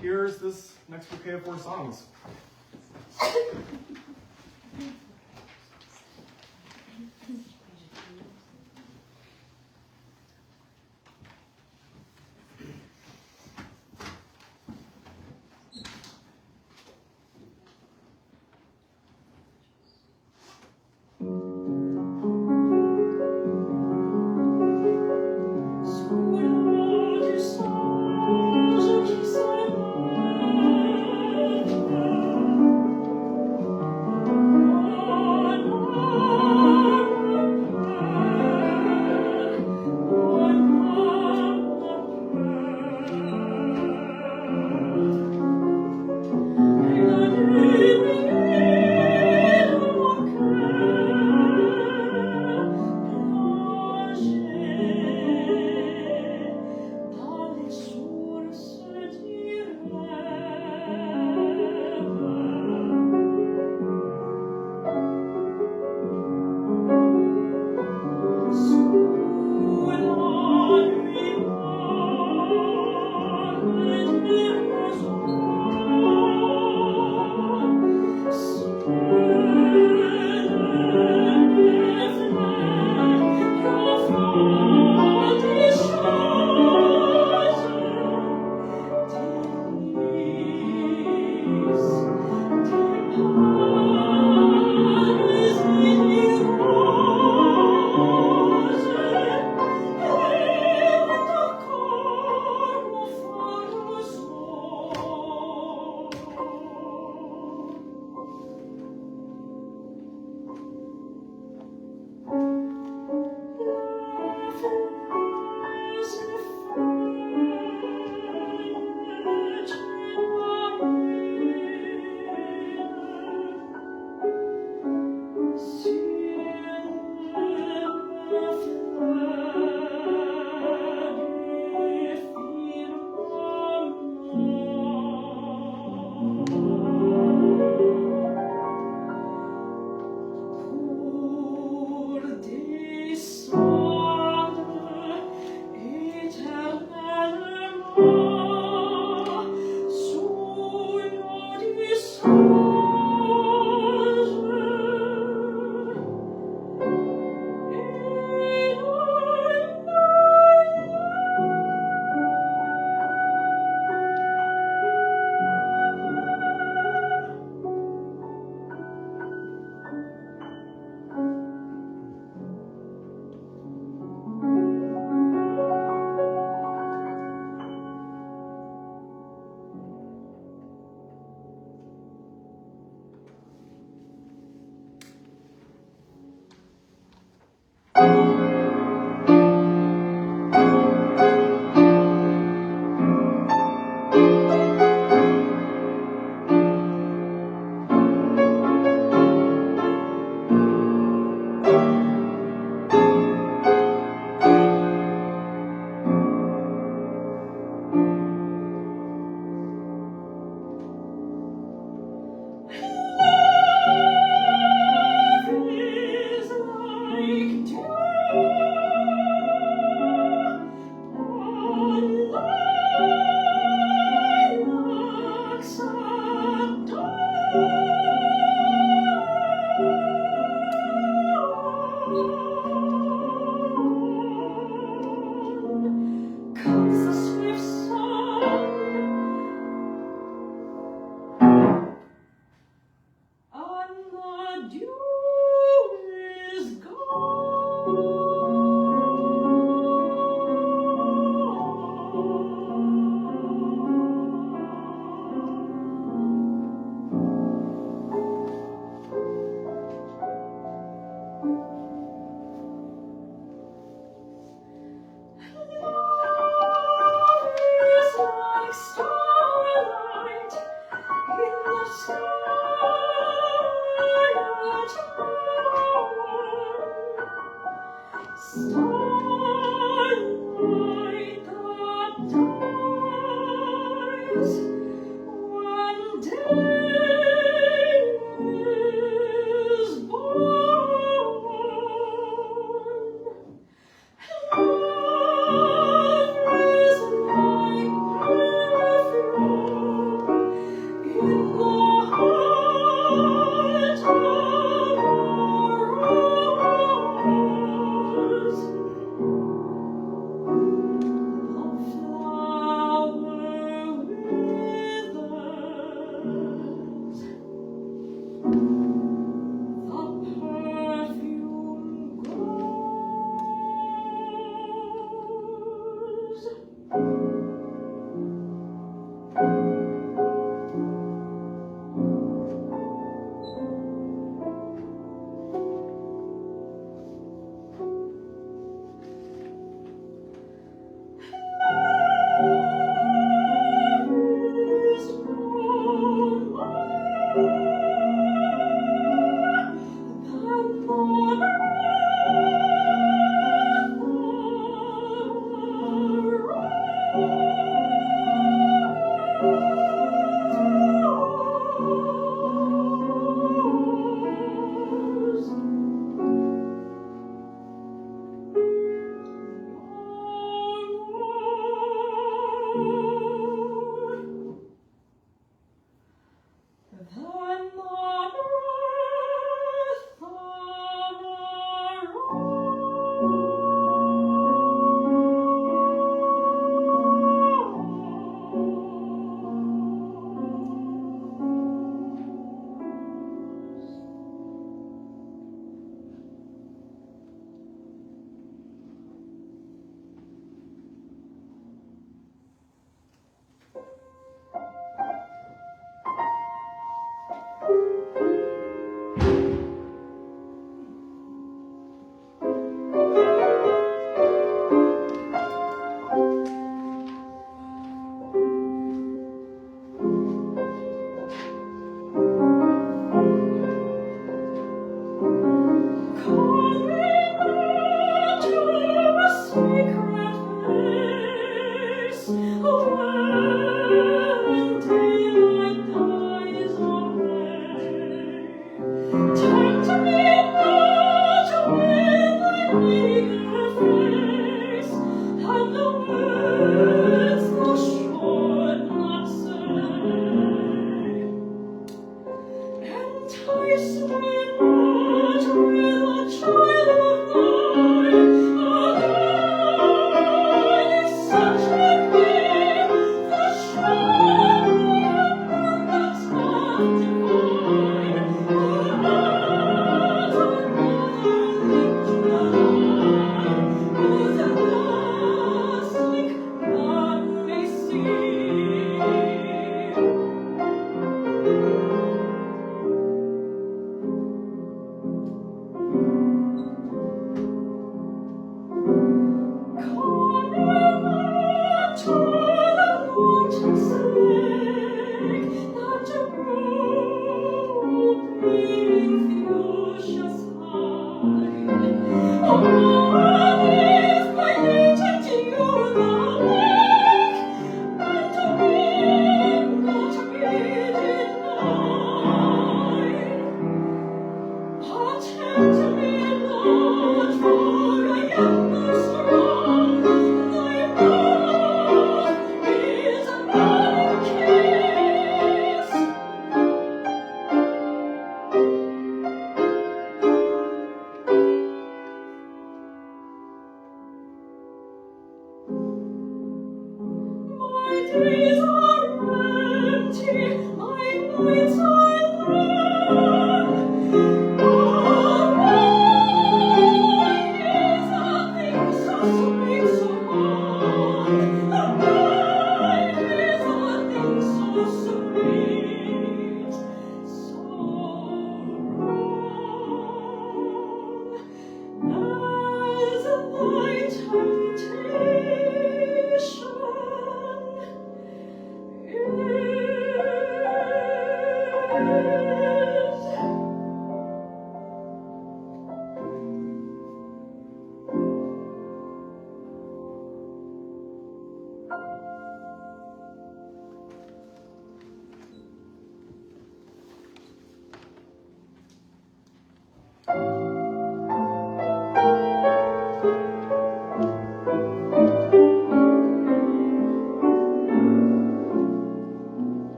here's this next bouquet of 4 songs. Oh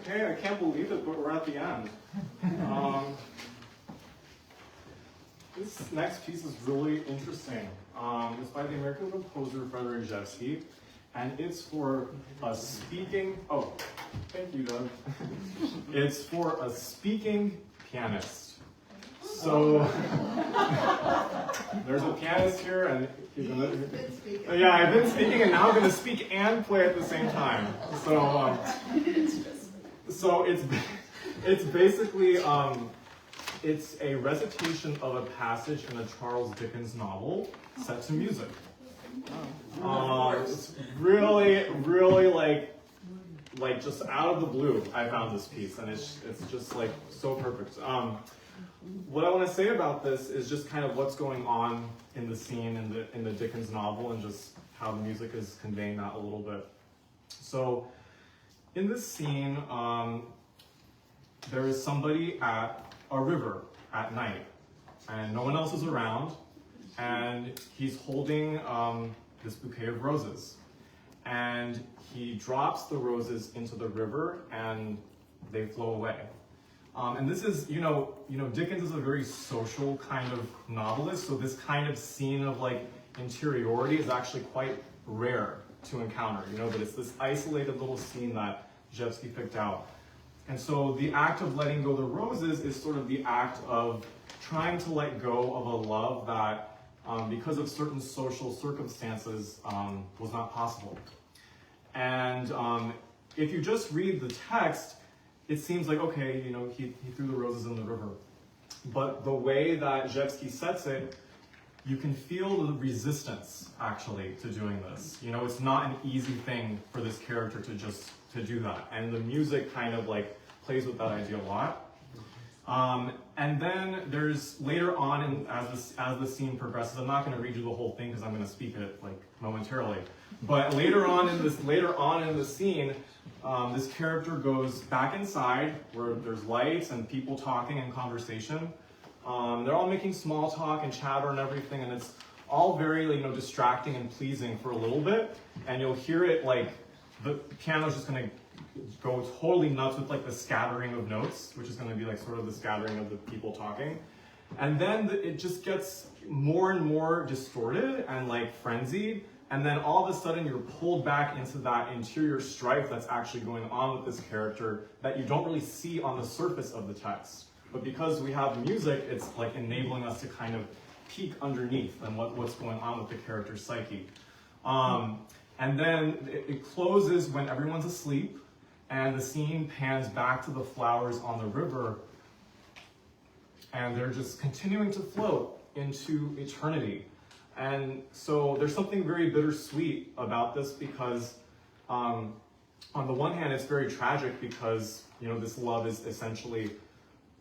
Okay, I can't believe it, but we're at the end. This next piece is really interesting. It's by the American composer Frederic Rzewski, and it's for a speaking, oh, thank you, Doug. It's for a speaking pianist. So, there's a pianist here, and he's gonna, yeah, I've been speaking, and now I'm gonna speak and play at the same time. So it's basically, it's a recitation of a passage in a Charles Dickens novel set to music. It's really, really like just out of the blue, I found this piece, and it's just like so perfect. What I want to say about this is just kind of what's going on in the scene in the Dickens novel, and just how the music is conveying that a little bit. So, in this scene, there is somebody at a river at night, and no one else is around, and he's holding this bouquet of roses, and he drops the roses into the river, and they flow away. And this is, you know, Dickens is a very social kind of novelist, so this kind of scene of like interiority is actually quite rare to encounter, but it's this isolated little scene that Rzewski picked out. And so the act of letting go the roses is sort of the act of trying to let go of a love that, because of certain social circumstances, was not possible. And if you just read the text, it seems like, okay, he threw the roses in the river. But the way that Rzewski sets it, you can feel the resistance, actually, to doing this. It's not an easy thing for this character to do that. And the music kind of like plays with that idea a lot. And then there's later on, as the scene progresses, I'm not going to read you the whole thing because I'm going to speak it like momentarily. But later on in the scene, this character goes back inside where there's lights and people talking and conversation. They're all making small talk and chatter and everything, and it's all very distracting and pleasing for a little bit. And you'll hear it like the piano's just going to go totally nuts with like the scattering of notes, which is going to be like sort of the scattering of the people talking. And then it just gets more and more distorted and like frenzied. And then all of a sudden you're pulled back into that interior strife that's actually going on with this character that you don't really see on the surface of the text. But because we have music, it's like enabling us to kind of peek underneath and what's going on with the character's psyche. And then it closes when everyone's asleep, and the scene pans back to the flowers on the river, and they're just continuing to float into eternity. And so there's something very bittersweet about this because on the one hand, it's very tragic because, this love is essentially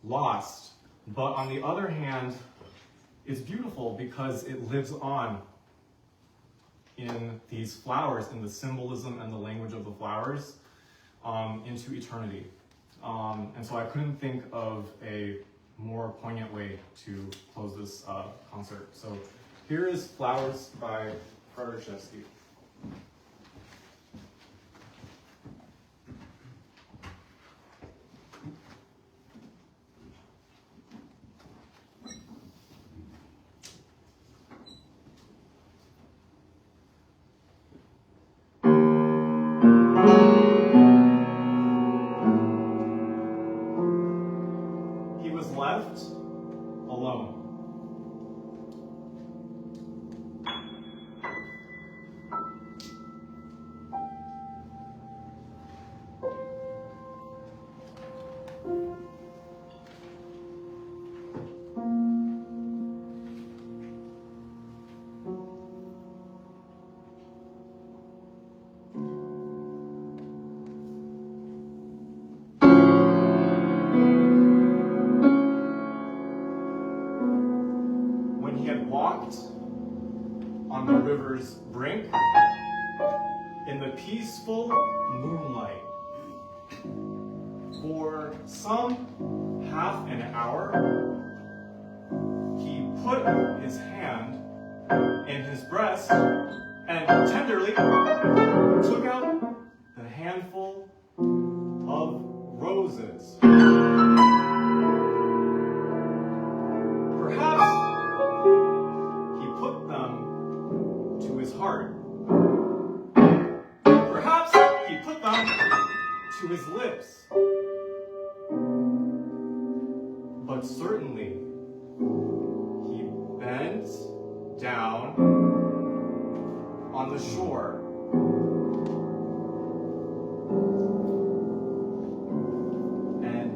lost. But on the other hand, it's beautiful because it lives on in these flowers, in the symbolism and the language of the flowers, into eternity. And so I couldn't think of a more poignant way to close this concert. So here is Flowers by Frederic Rzewski. Left alone. Walked on the river's brink in the peaceful moonlight for some half an hour. He put his hand in his breast and tenderly took out the handful of roses. Perhaps to his heart. Perhaps he put them to his lips. But certainly he bent down on the shore and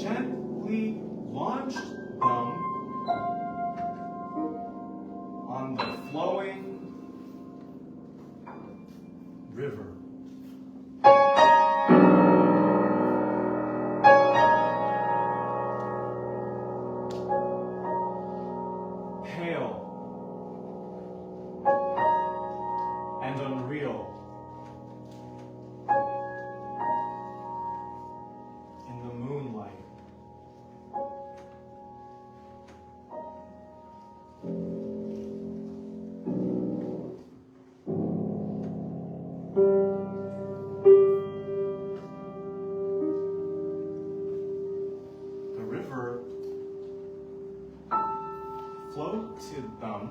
gently launched them on the flowing river. Pale and unreal in the moonlight. Floated them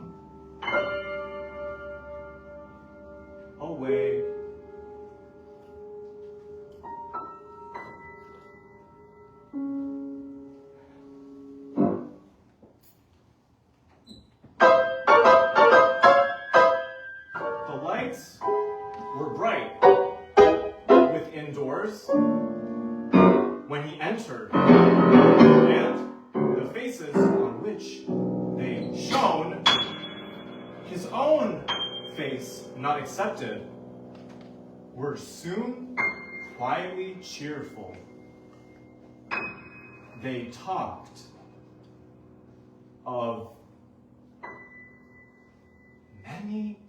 away the lights were bright within doors when he entered, and the faces on which they shone, his own face not accepted, were soon quietly cheerful. They talked of many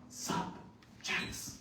subjects.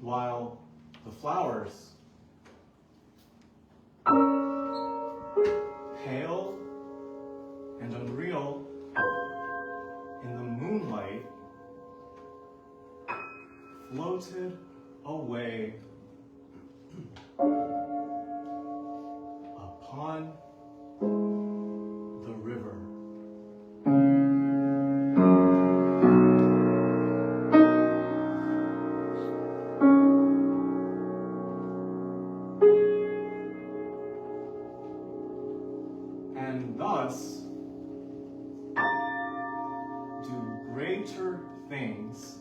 While the flowers, pale and unreal, floated away upon the river. And thus do greater things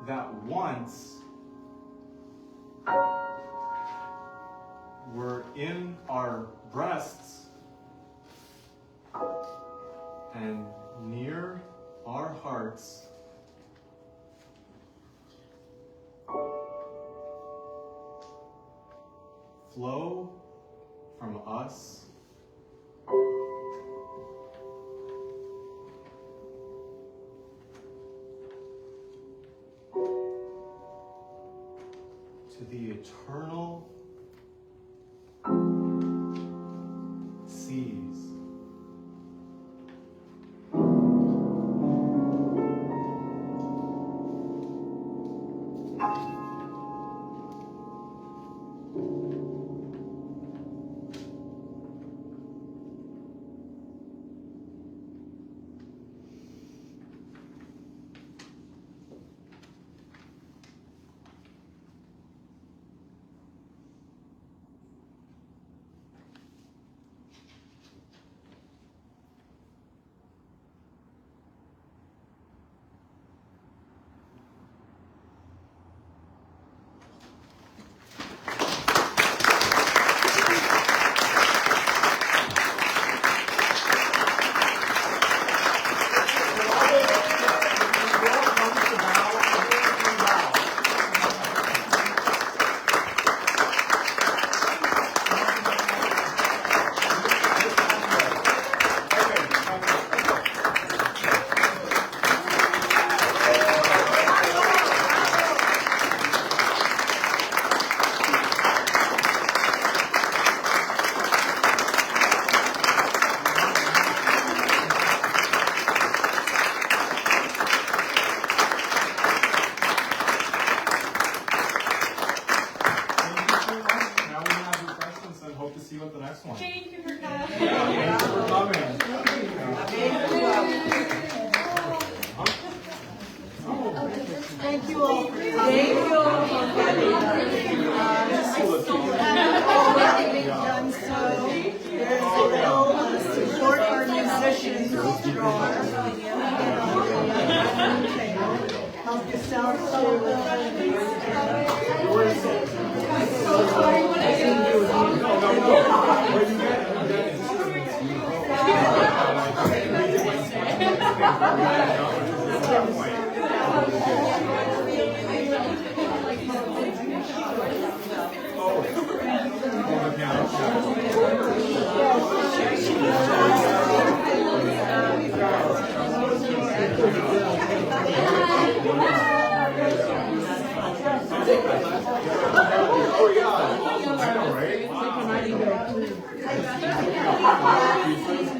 that once were in our breasts and near our hearts flow from us to the eternal seas.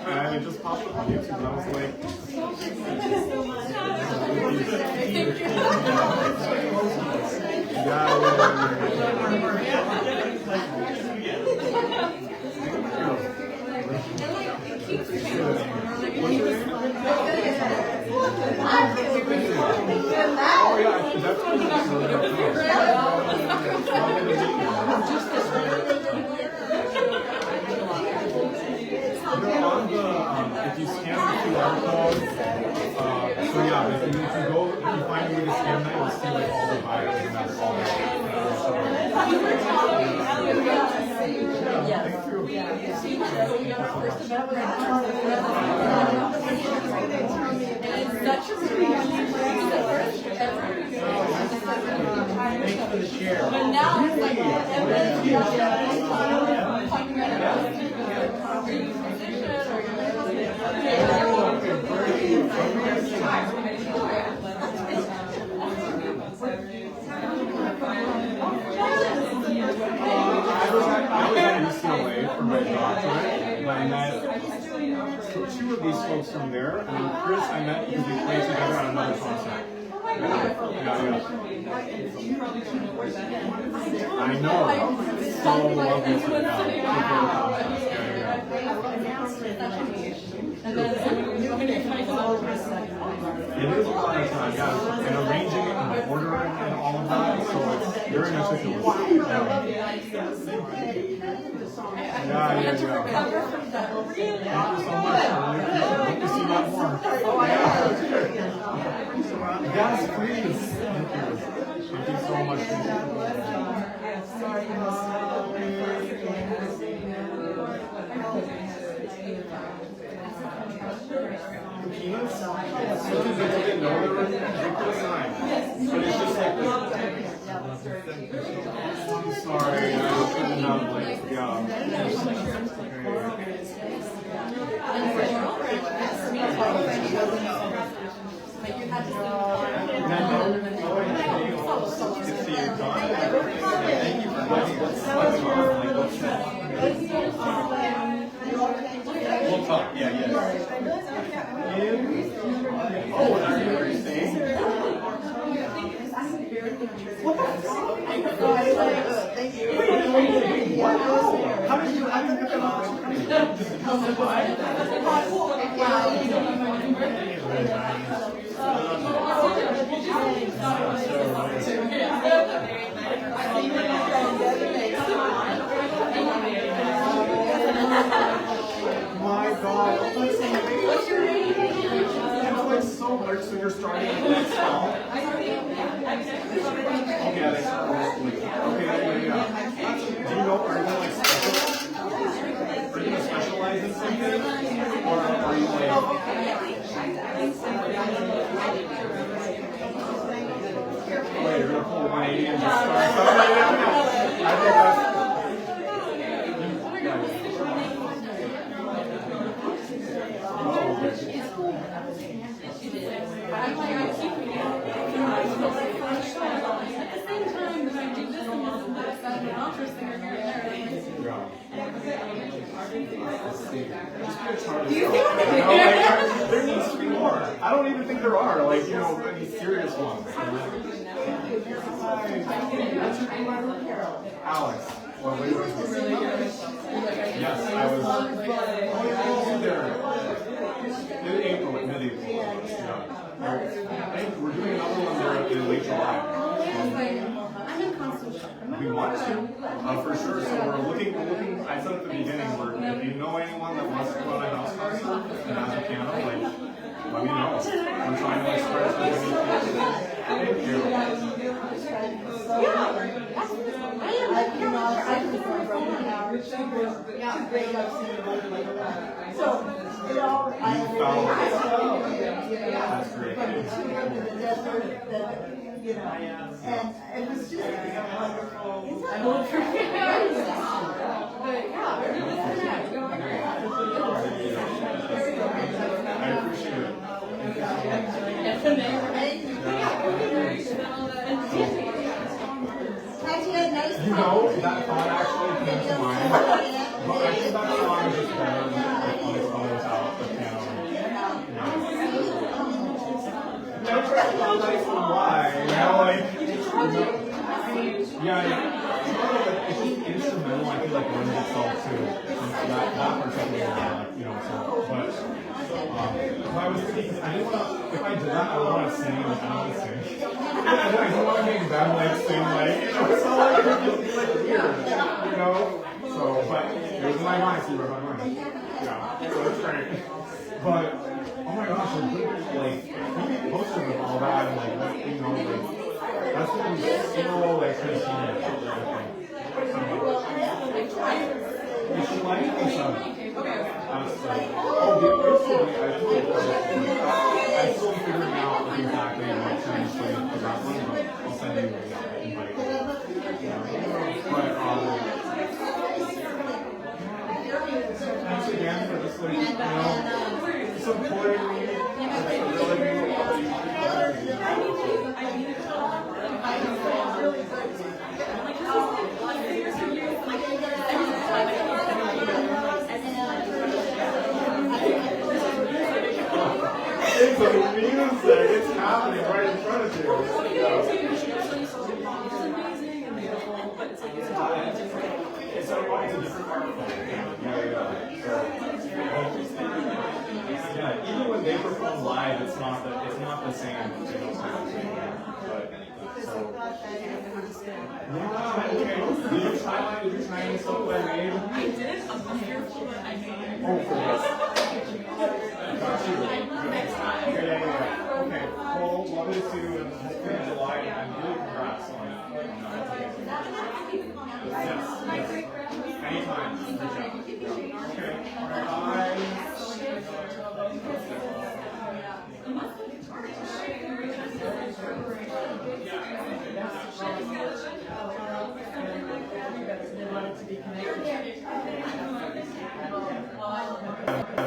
And it just popped up on YouTube, and I was like, if you scan the QR code, so yeah, if you go, if you find a way to scan that, you'll see like all the bios and that's all that. Thanks for the share. But now it's like, I was at UCLA for my doctorate, and I met two of these folks from there, and then Chris I met because we played together on another concert. I know. So lovely to know. It is a lot of time, yeah. And arranging it and ordering and all of that, so it's very meticulous. Yeah. Thank you so much. I hope to see that more. Yes, please. Thank you. Thank you so much. Peanuts? So they didn't know they were ridiculous sign. But it's just like this. I'm sorry, I couldn't have like, yeah. We'll talk, yeah. Oh, that's interesting. Thank you. How did you get that opportunity? My God. What's your name? It's like so much, so you're starting at next fall? Okay, they start mostly. Okay, yeah. Do you know, are you going to like specialize? Are you going to specialize in something? Or are you like... Wait, you're going to pull 180 and just start? I think that's... There needs to be more. I don't even think there are, like, you know, any serious ones. Alex. Well, wait, yes, I was. Oh, you're also there. In April, at mid-April. Yeah. I think we're doing another one there in late July. We want to, for sure. So we're looking. I said at the beginning, if you know anyone that wants to go on a house concert and has a piano, like, let me know. I'm trying to express as many people. Thank you. That's great. And it was just wonderful. I appreciate it. You know, that thought actually came to mind, but I think that song is just better when it goes out the piano. Never felt like why, you know, like, yeah, it's just instrumental, I feel like lends itself to that particular, you know, so, but, if I was thinking, I didn't want to, if I did that, I would want to sing, like, I don't want to sing. I don't want to make them, like, sing, like, you know, so, like, it would just be, like, weird, you know, so, but, it was in my mind, so you were in my mind, yeah, so it's great, but, oh my gosh, like, posters of all that, and, like, you know, like, that's what was so, like, kind of seen it, I think. If you like this, I'm still figuring out exactly what to say for that one, but I'll send you the invite. But, thanks again for just, like, you know, supporting me. It's like music, it's happening right in front of you. they perform live, it's not the same, you know, kind of thing. But so. Yeah, okay. Did you try any stuff that I made? I did. I'm fearful that I made. Oh, for this. Got you. Next time. Yeah. Okay. Well, love it to in July, and really congrats on that. Yes. Anytime. Okay. All right. Bye.